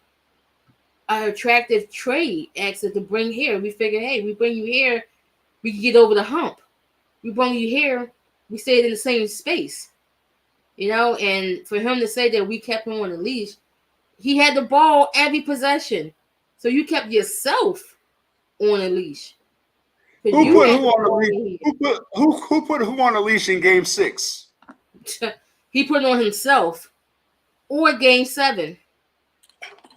an attractive trade asset to bring here? We figured, hey, we bring you here, we can get over the hump. We bring you here, we stayed in the same space. And for him to say that we kept him on the leash, he had the ball every possession. So you kept yourself on a leash. Who put who on the leash? Who put who on the leash in Game 6? He put it on himself. Or Game 7.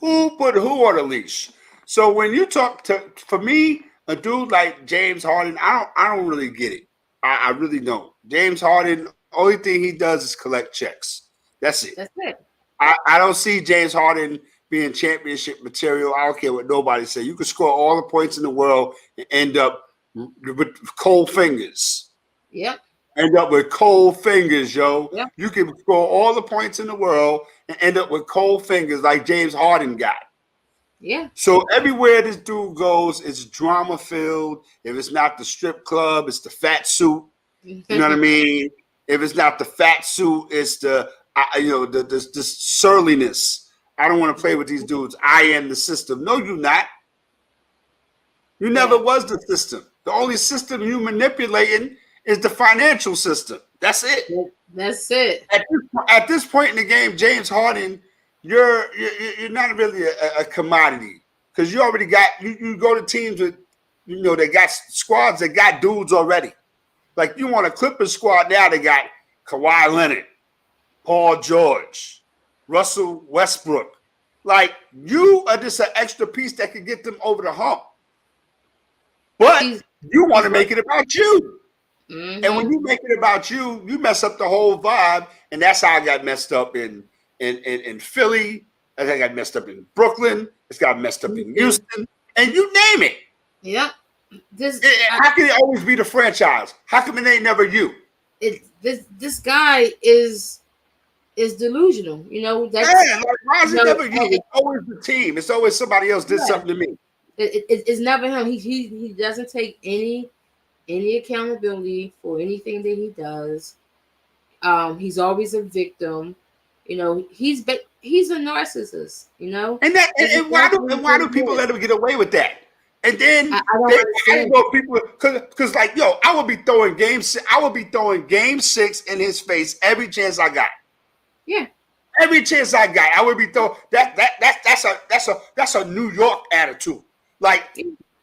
Who put who on the leash? So when you talk for me, a dude like James Harden, I don't really get it. I really don't. James Harden, only thing he does is collect checks. That's it. That's it. I don't see James Harden being championship material. I don't care what nobody say. You can score all the points in the world and end up with cold fingers. Yep. End up with cold fingers, yo. Yep. You can score all the points in the world and end up with cold fingers like James Harden got. Yeah. So everywhere this dude goes, it's drama filled. If it's not the strip club, it's the fat suit. You know what I mean? If it's not the fat suit, it's the this surliness. I don't want to play with these dudes. I am the system. No, you're not. You never was the system. The only system you manipulating is the financial system. That's it. That's it. At this point in the game, James Harden, you're not really a commodity because you already got you go to teams with they got squads that got dudes already. Like you want a Clippers squad now, they got Kawhi Leonard, Paul George, Russell Westbrook. Like you are just an extra piece that could get them over the hump. But you want to make it about you. Mm-hmm. And when you make it about you, you mess up the whole vibe. And that's how I got messed up in Philly. I think I got messed up in Brooklyn. It's got messed up in Houston. And you name it. Yep. How can it always be the franchise? How come it ain't never you? This guy is delusional. That's why is it never you? It's always the team. It's always somebody else did something to me. It's never him. He doesn't take any accountability for anything that he does. He's always a victim. He's a narcissist. And why do people let him get away with that? And then people because I would be throwing game 6 in his face every chance I got. Yeah. Every chance I got, I would be throwing that's a New York attitude. Like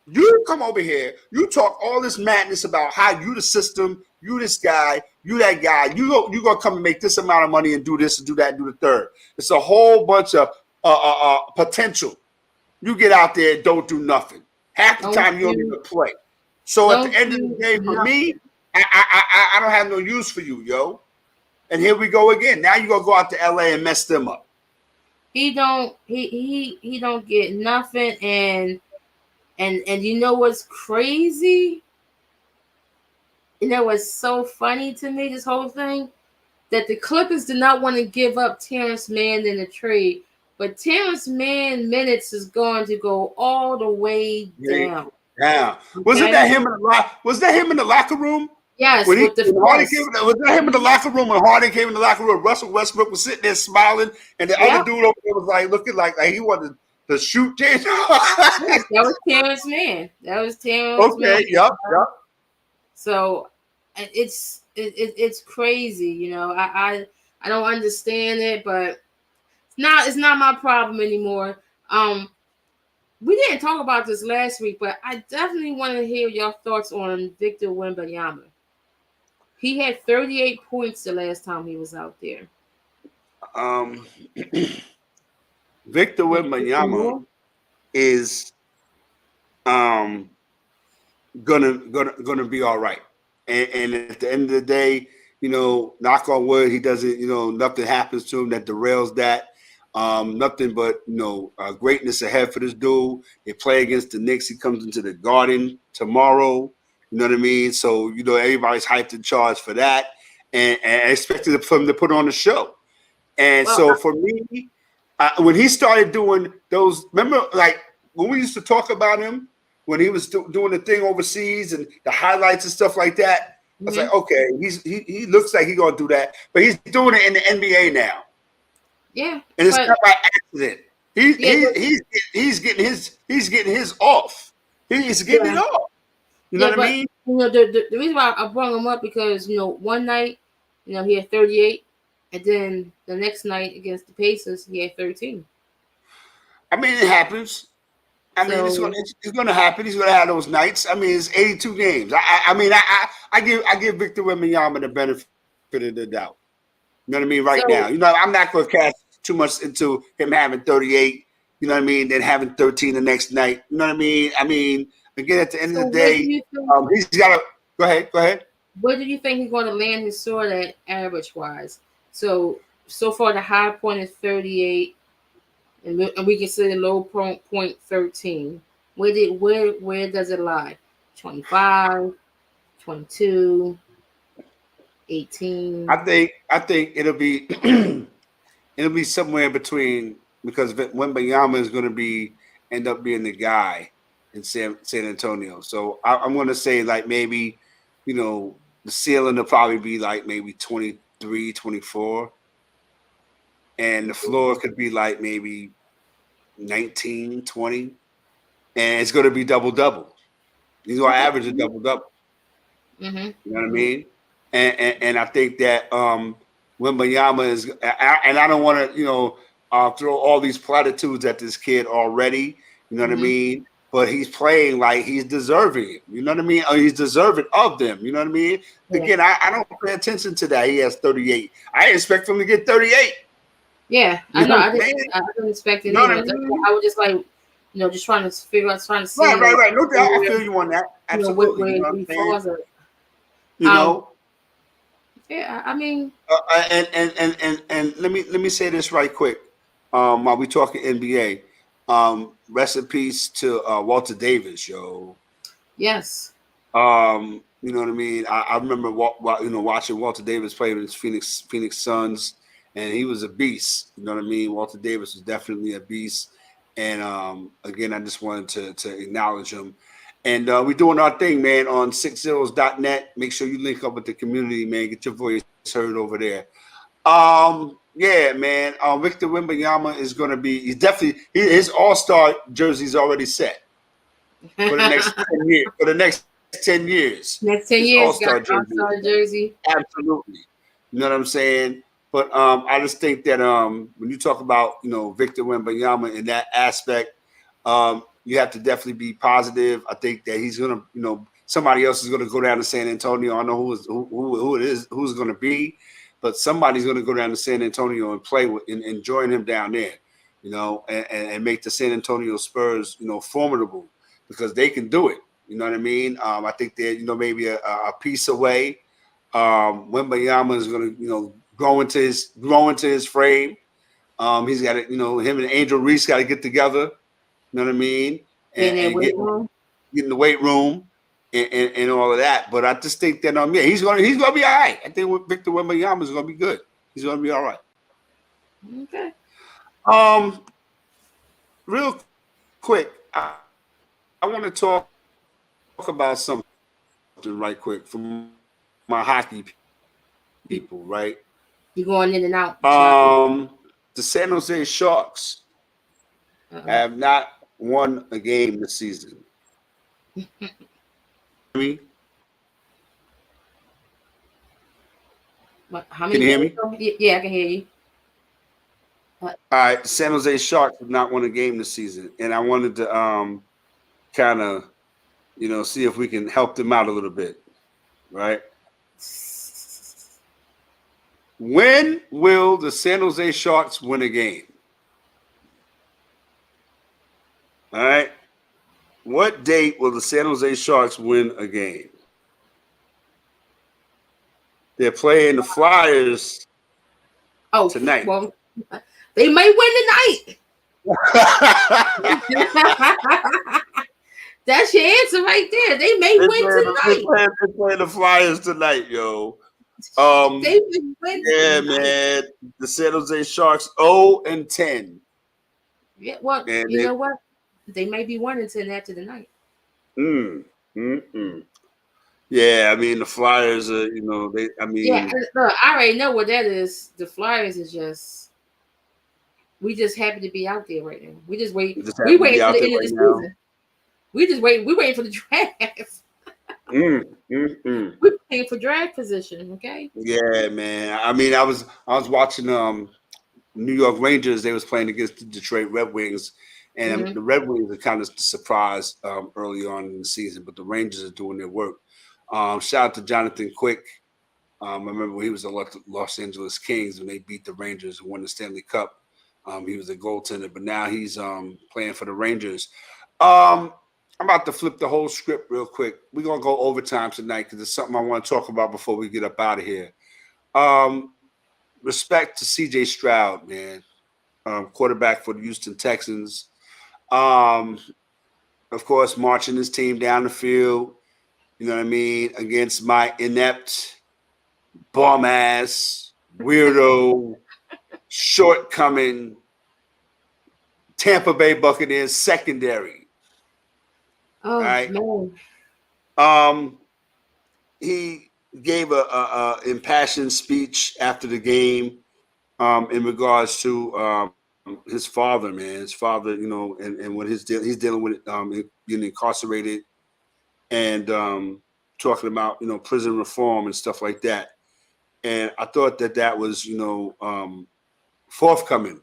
you come over here, you talk all this madness about how you the system, you this guy, you that guy, you gonna come and make this amount of money and do this and do that and do the third. It's a whole bunch of potential. You get out there and don't do nothing. Half the time you don't even play. So at the end of the day, for me, I don't have no use for you, yo. And here we go again. Now you gonna go out to LA and mess them up. He don't get nothing. And you know what's crazy? What's so funny to me, this whole thing? That the Clippers did not want to give up Terrence Mann in a trade. But Terrence Mann minutes is going to go all the way down. Yeah. Wasn't that him in the locker room? Yes. Was that him in the locker room when Harden came in the locker room? Russell Westbrook was sitting there smiling, and the other dude over there was like looking like he wanted to shoot James. That was Terrence Mann. Okay. Yep. So it's crazy. I don't understand it, but it's not my problem anymore. We didn't talk about this last week, but I definitely want to hear your thoughts on Victor Wembanyama. He had 38 points the last time he was out there. Victor Wembanyama is gonna be all right. And at the end of the day, knock on wood, he doesn't, nothing happens to him that derails that. Nothing but greatness ahead for this dude. They play against the Knicks. He comes into the Garden tomorrow. You know what I mean? So everybody's hyped and charged for that, and expected for him to put on the show. And so for me, when he started doing those, remember like when we used to talk about him when he was doing the thing overseas and the highlights and stuff like that. I was like, okay, he looks like he's gonna do that, but he's doing it in the NBA now. Yeah, and it's not by accident. He's getting his off. He's getting it off. You know what I mean? The reason why I brought him up because one night, he had 38, and then the next night against the Pacers, he had 13. I mean, it happens. I mean, it's going to happen. He's going to have those nights. I mean, it's 82 games. I give Victor Wembanyama the benefit of the doubt. You know what I mean? Right now, I'm not going to cast too much into him having 38. You know what I mean? Then having 13 the next night. You know what I mean? I mean, again, at the end of the day, he's got to go ahead. Where do you think he's going to land his sword at average wise? So far, the high point is 38, and we can say the low point 13. Where does it lie? 25, 22, 18. I think it'll be it'll be somewhere in between because Wembanyama is going to end up being the guy in San Antonio. So I'm going to say like maybe the ceiling will probably be like maybe 23, 24. and the floor could be like maybe 19, 20, and it's going to be double. He's going to average a double. Mm-hmm. You know what I mean? And I think that Wembanyama is, and I don't want to, throw all these platitudes at this kid already. You know what I mean? But he's playing like he's deserving it. You know what I mean? Or he's deserving of them. You know what I mean? Yeah. Again, I don't pay attention to that. He has 38. I expect him to get 38. Yeah, I know. I didn't expect it You know either. what I mean? I was just like, just trying to figure out, trying to see. Right. No doubt. I feel you on that. Absolutely. Where You know what he I'm saying? falls at. You know? Yeah, I mean, and let me say this right quick. While we talking NBA, rest in peace to Walter Davis, yo. yes. You know what I mean. I remember watching Walter Davis play with his Phoenix Suns, and he was a beast. You know what I mean. Walter Davis was definitely a beast. And again, I just wanted to acknowledge him. And we're doing our thing, man, on 6zeros.net. Make sure you link up with the community, man. Get your voice heard over there. Yeah, man. Victor Wembanyama is going to be. His All-Star jersey's already set for the next 10 years. For the next 10 years. Next 10 years, All-Star got All-Star jersey. Absolutely. You know what I'm saying? But I just think that when you talk about Victor Wembanyama in that aspect, you have to definitely be positive. I think that he's gonna, somebody else is gonna go down to San Antonio. I know who it is, who's gonna be, but somebody's gonna go down to San Antonio and play with and join him down there, and make the San Antonio Spurs, formidable because they can do it. You know what I mean? I think they're, maybe a piece away. Wembanyama is gonna, grow into his frame. He's got to, him and Angel Reese got to get together. You know what I mean? And get in the weight room and all of that. But I just think that he's gonna be all right. I think Victor Wembanyama is gonna be good. He's gonna be all right. Okay. Real quick, I want to talk about something right quick from my hockey people, right? You going in and out. The San Jose Sharks have not won a game this season. Me? How many? Can you hear me? Yeah, I can hear you. All right, San Jose Sharks have not won a game this season, and I wanted to kind of, see if we can help them out a little bit, right? When will the San Jose Sharks win a game? All right. What date will the San Jose Sharks win a game? They're playing the Flyers tonight. Well, they may win tonight. That's your answer right there. They may win tonight. They're playing the Flyers tonight, yo. They may win tonight. Man. The San Jose Sharks 0-10. Yeah, well, you know what? They may be 1-10 after the night. Yeah, I mean the Flyers are, Yeah, look, I already know what that is. The Flyers is just, we just happy to be out there right now. We just wait. We waiting for the end of the season. We just wait. We waiting for the draft. We're paying for draft position. Okay. Yeah, man. I mean, I was watching New York Rangers. They was playing against the Detroit Red Wings. And the Red Wings are kind of surprised early on in the season, but the Rangers are doing their work. Shout out to Jonathan Quick. I remember when he was the Los Angeles Kings when they beat the Rangers and won the Stanley Cup. He was a goaltender, but now he's playing for the Rangers. I'm about to flip the whole script real quick. We're going to go overtime tonight because it's something I want to talk about before we get up out of here. Respect to C.J. Stroud, man. Quarterback for the Houston Texans. Of course, marching his team down the field, you know what I mean, against my inept, bum-ass, weirdo, shortcoming Tampa Bay Buccaneers secondary. Oh, right? man. He gave a impassioned speech after the game, in regards to his father, man. His father, you know, and what he's dealing with being incarcerated and talking about, you know, prison reform and stuff like that. And I thought that was, you know, forthcoming.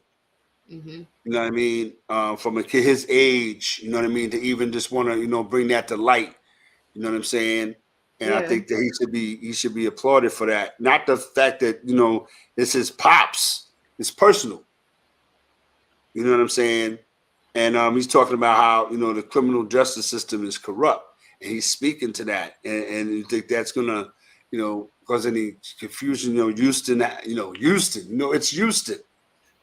Mm-hmm. You know what I mean? From a kid his age, you know what I mean, to even just want to, you know, bring that to light. You know what I'm saying? And I Yeah. think that he should be applauded for that. Not the fact that, you know, it's his pops. It's personal. You know what I'm saying? And he's talking about how, you know, the criminal justice system is corrupt. And he's speaking to that. And you think that's gonna, you know, cause any confusion, you know, Houston, it's Houston.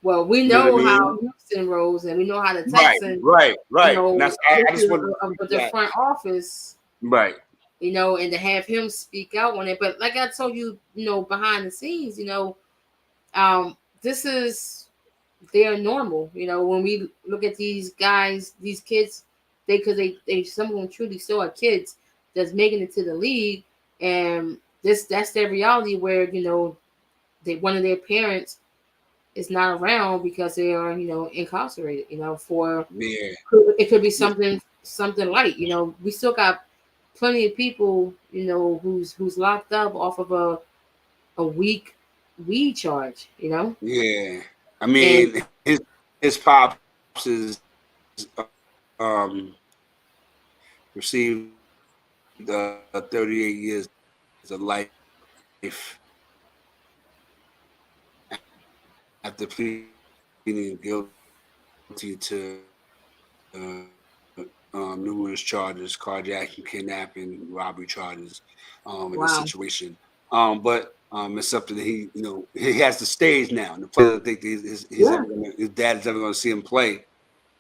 Well, we You know what I know how mean? Houston rolls, and we know how the Right, Texans, right, you right. And know, that's I this just is wanted to speak with to the that. front office, Right. you know, and to have him speak out on it. But like I told you, you know, behind the scenes, you know, this is their normal. You know, when we look at these guys, these kids, they some of them truly still are kids that's making it to the league, and that's their reality where, you know, one of their parents is not around because they are, you know, incarcerated. You know, for Yeah. it could be something light. You know, we still got plenty of people, you know, who's locked up off of a weak weed charge. You know, Yeah. I and mean, his pops is um received 38 years of life after pleading guilty to numerous charges, carjacking, kidnapping, robbery charges, in this wow, situation. But it's something that you know, he has the stage now, and the player don't think yeah, his dad is ever going to see him play,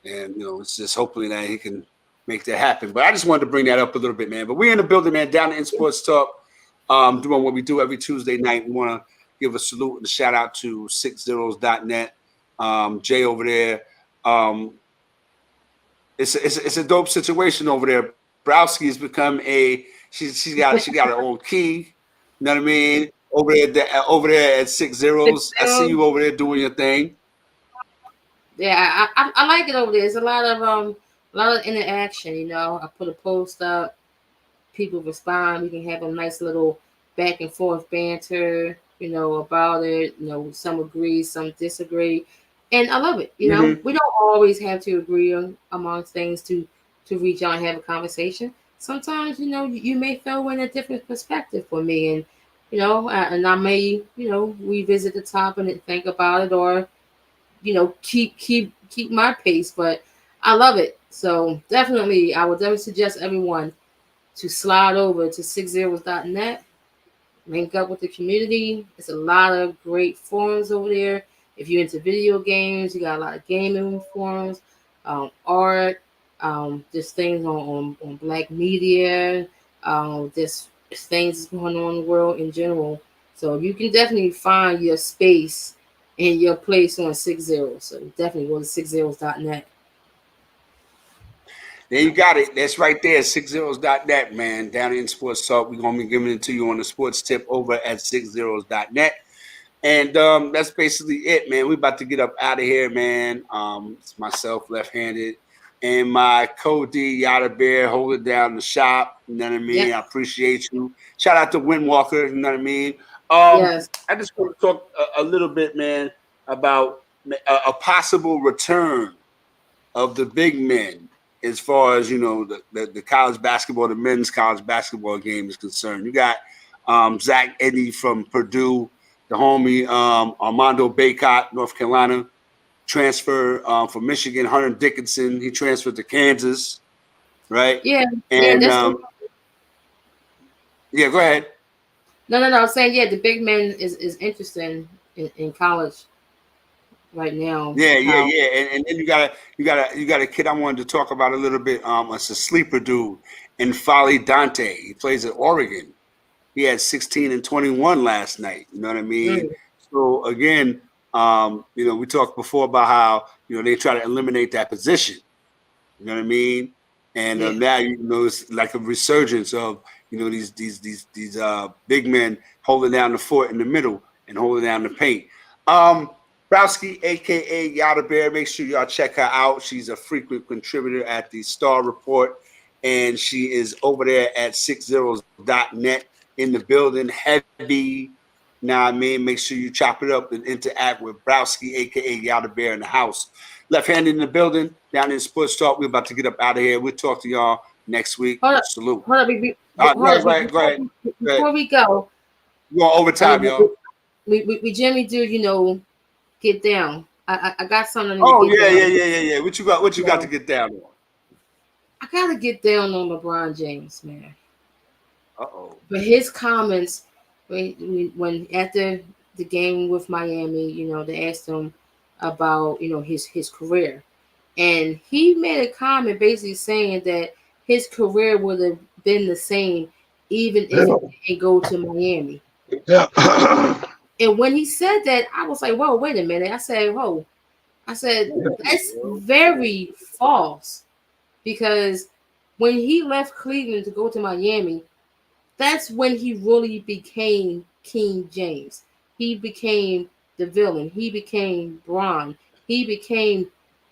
and you know, it's just hopefully that he can make that happen. But I just wanted to bring that up a little bit, man. But we're in the building, man, down in Sports Talk, doing what we do every Tuesday night. We want to give a salute and a shout out to 60s.net, Jay over there. It's a dope situation over there. Browski's become she got her own key. You know what I mean? Over there at 60s. I see you over there doing your thing. yeah. I like it over there. There's a lot of interaction. You know, I put a post up, people respond. We can have a nice little back and forth banter, you know, about it. You know, some agree, some disagree, and I love it. You know, Mm-hmm. we don't always have to agree amongst things to reach out and have a conversation. Sometimes, you know, you may throw in a different perspective for me, and you know, and I may, you know, revisit the topic and think about it, or you know, keep my pace. But I love it. So definitely, I would definitely suggest everyone to slide over to 60s.net, link up with the community. It's a lot of great forums over there. If you're into video games, you got a lot of gaming forums, art, there's things on black media, there's things going on in the world in general. So you can definitely find your space and your place on 60. So definitely go to 60s.net. There you got it. That's right there, 60s.net, man. Down in Sports Talk. We're gonna be giving it to you on the sports tip over at 60s.net. And that's basically it, man. We about to get up out of here, man. It's myself, left-handed, and my Cody Yada Bear holding down the shop. You know what I mean? Yep. I appreciate you. Shout out to Windwalker. You know what I mean? Yes. I just want to talk a little bit, man, about a possible return of the big men as far as, you know, the college basketball, the men's college basketball game is concerned. You got Zach Edey from Purdue, the homie Armando Bacot, North Carolina, transfer from Michigan. Hunter Dickinson, he transferred to Kansas, right? Yeah. Yeah. And yeah, go ahead. No. I'm saying, yeah, the big man is interesting in college right now. Yeah, How and then you got a kid I wanted to talk about a little bit. It's a sleeper dude in Folly Dante. He plays at Oregon. He had 16 and 21 last night. You know what I mean? mm, So again, you know, we talked before about how, you know, they try to eliminate that position. You know what I mean? And yeah, now, you know, it's like a resurgence of, you know, these big men holding down the fort in the middle and holding down the paint. Browski, aka Yada Bear. Make sure y'all check her out. She's a frequent contributor at the Star Report, and she is over there at 60s.net in the building. Heavy. Now I mean, make sure you chop it up and interact with Browski, aka Yada Bear, in the house. Left hand in the building, down in Sports Talk. We're about to get up out of here. We'll talk to y'all next week. Hold up. Salute. Hold up. Go ahead. Before we go, We're on overtime, y'all. We Jimmy do, you know, get down. I got something. Oh yeah. What you got to get down on? I gotta get down on LeBron James, man. Uh-oh. But his comments when after the game with Miami, you know, they asked him about, you know, his career, and he made a comment basically saying that his career would have been the same even if he didn't go to Miami. Yeah. And when he said that, I was like, whoa, wait a minute. I said, that's very false. Because when he left Cleveland to go to Miami, that's when he really became King James. He became the villain. He became Bron. He became,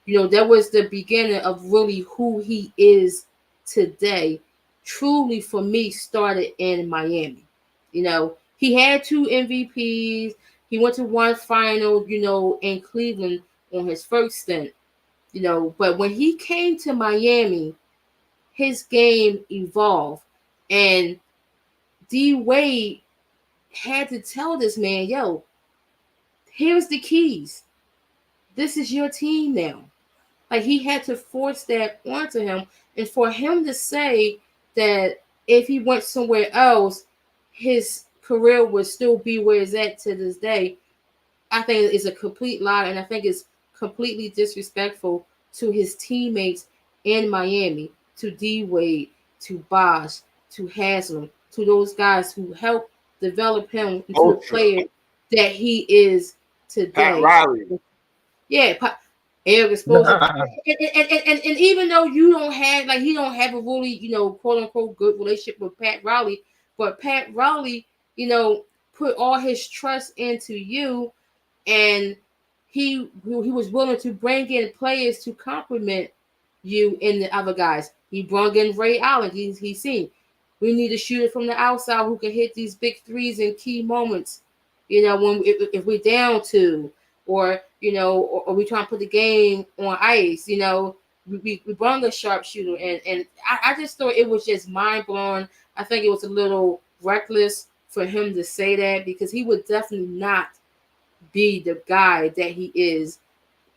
you know, that was the beginning of really who he is today. Truly, for me, started in Miami. You know, he had 2 MVPs. He went to 1 final, you know, in Cleveland on his first stint. You know, but when he came to Miami, his game evolved. And D Wade had to tell this man, yo, here's the keys. This is your team now. Like, he had to force that onto him. And for him to say that if he went somewhere else, his career would still be where it's at to this day, I think it's a complete lie. And I think it's completely disrespectful to his teammates in Miami, to D Wade, to Bosh, to Haslam, to those guys who helped develop him into the player that he is today. Pat Riley. Yeah, Eric Exposure. and even though you don't have, like, he don't have a really, you know, quote unquote good relationship with Pat Riley, but Pat Riley, you know, put all his trust into you, and he was willing to bring in players to complement you and the other guys. He brought in Ray Allen. He's seen we need a shooter from the outside who can hit these big threes in key moments. You know, when if we're down 2, or, you know, or we trying to put the game on ice. You know, we brought a sharpshooter, and I just thought it was just mind blowing. I think it was a little reckless for him to say that, because he would definitely not be the guy that he is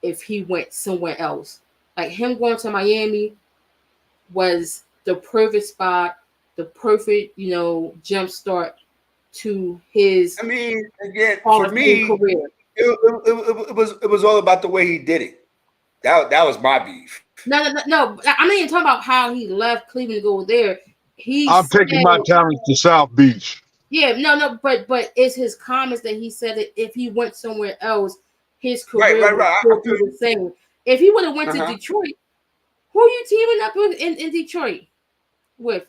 if he went somewhere else. Like, him going to Miami was the perfect spot, the perfect, you know, jump start to his. I mean, again, for me, career. It was all about the way he did it. That was my beef. No. I mean, talking about how he left Cleveland to go there. I'm taking my talents to South Beach. Yeah, no, but it's his comments that he said that if he went somewhere else, his career would still be the same. If he would have went to Detroit, who are you teaming up with in Detroit with?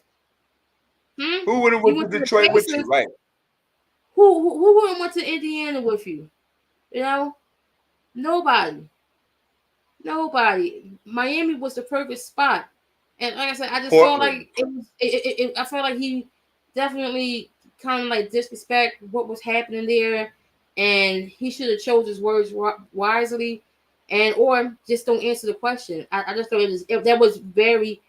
Who would have went to Detroit with you? Right. Who would have went to Indiana with you? You know, nobody. Miami was the perfect spot, and like I said, I just felt like it was. I felt like he definitely kind of like disrespect what was happening there, and he should have chose his words wisely, and or just don't answer the question. I just thought that was very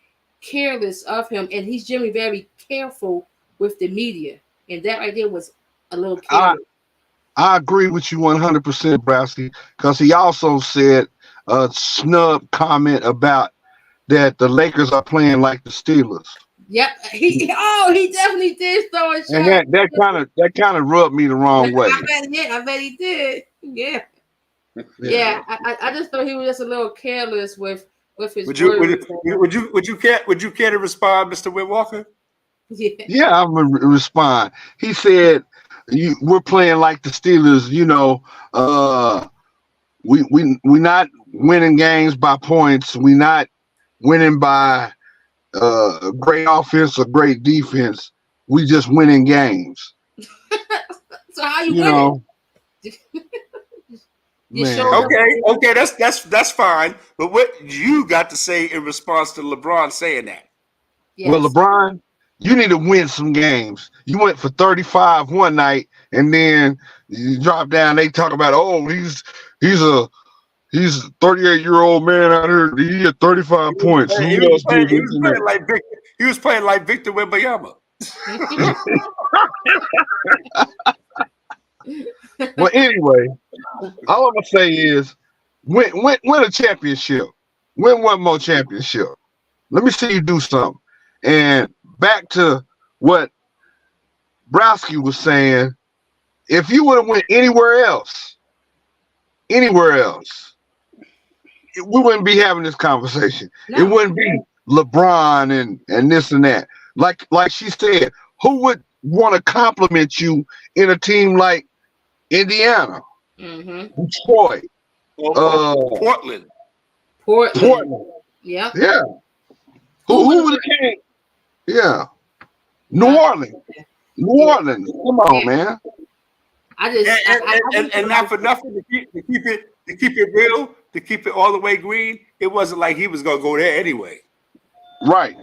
careless of him, and he's generally very careful with the media, and that right there was a little careless. I agree with you 100%, Browski, because he also said a snub comment about that the Lakers are playing like the Steelers. Yep, he definitely did throw a shot. And that kind of rubbed me the wrong way. I bet he did. Yeah. I just thought he was just a little careless with his words. Would you care to respond, Mr. Whitwalker? Yeah, I'm gonna respond. He said, we're playing like the Steelers, you know. We not winning games by points. We not winning by great offense or great defense. We just winning games. So how you winning? You Man. showed up. Okay, that's fine. But what you got to say in response to LeBron saying that? Yes. Well, LeBron, you need to win some games. You went for 35 one night, and then you drop down. They talk about, oh, he's a 38-year-old man out here. He had 35 points. He Who else did he this was and playing that? like Victor. He was playing like Victor Wembanyama. Well, anyway, all I'm gonna say is win a championship. Win one more championship. Let me see you do something. And back to what Browski was saying, if you would have went anywhere else, we wouldn't be having this conversation. No. It wouldn't be LeBron and this and that. Like she said, who would want to compliment you in a team like Indiana, Detroit, Portland. Portland? Yep. Yeah. Who would have came? Yeah. New Orleans. Come on, man. And not for nothing, to keep it real, to keep it all the way green, it wasn't like he was gonna go there anyway. Right.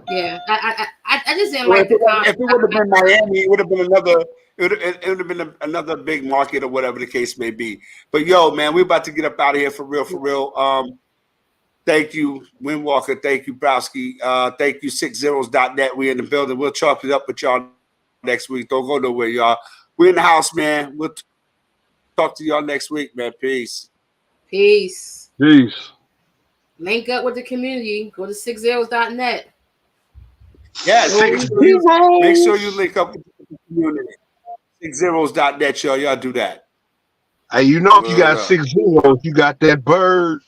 Yeah. I just didn't like the if it would have been Miami, it would have been another. It would have been another big market or whatever the case may be. But yo, man, we're about to get up out of here for real. Thank you, Windwalker. Thank you, Browski. Thank you, 6zeros.net. We in the building. We'll chop it up with y'all next week. Don't go nowhere, y'all. We're in the house, man. We'll talk to y'all next week, man. Peace. Peace. Link up with the community. Go to 6zeros.net. Yeah, make sure you link up with the community. 6zeros.net, y'all. Y'all do that. Hey, you know, if you got 6 zeros, you got that bird.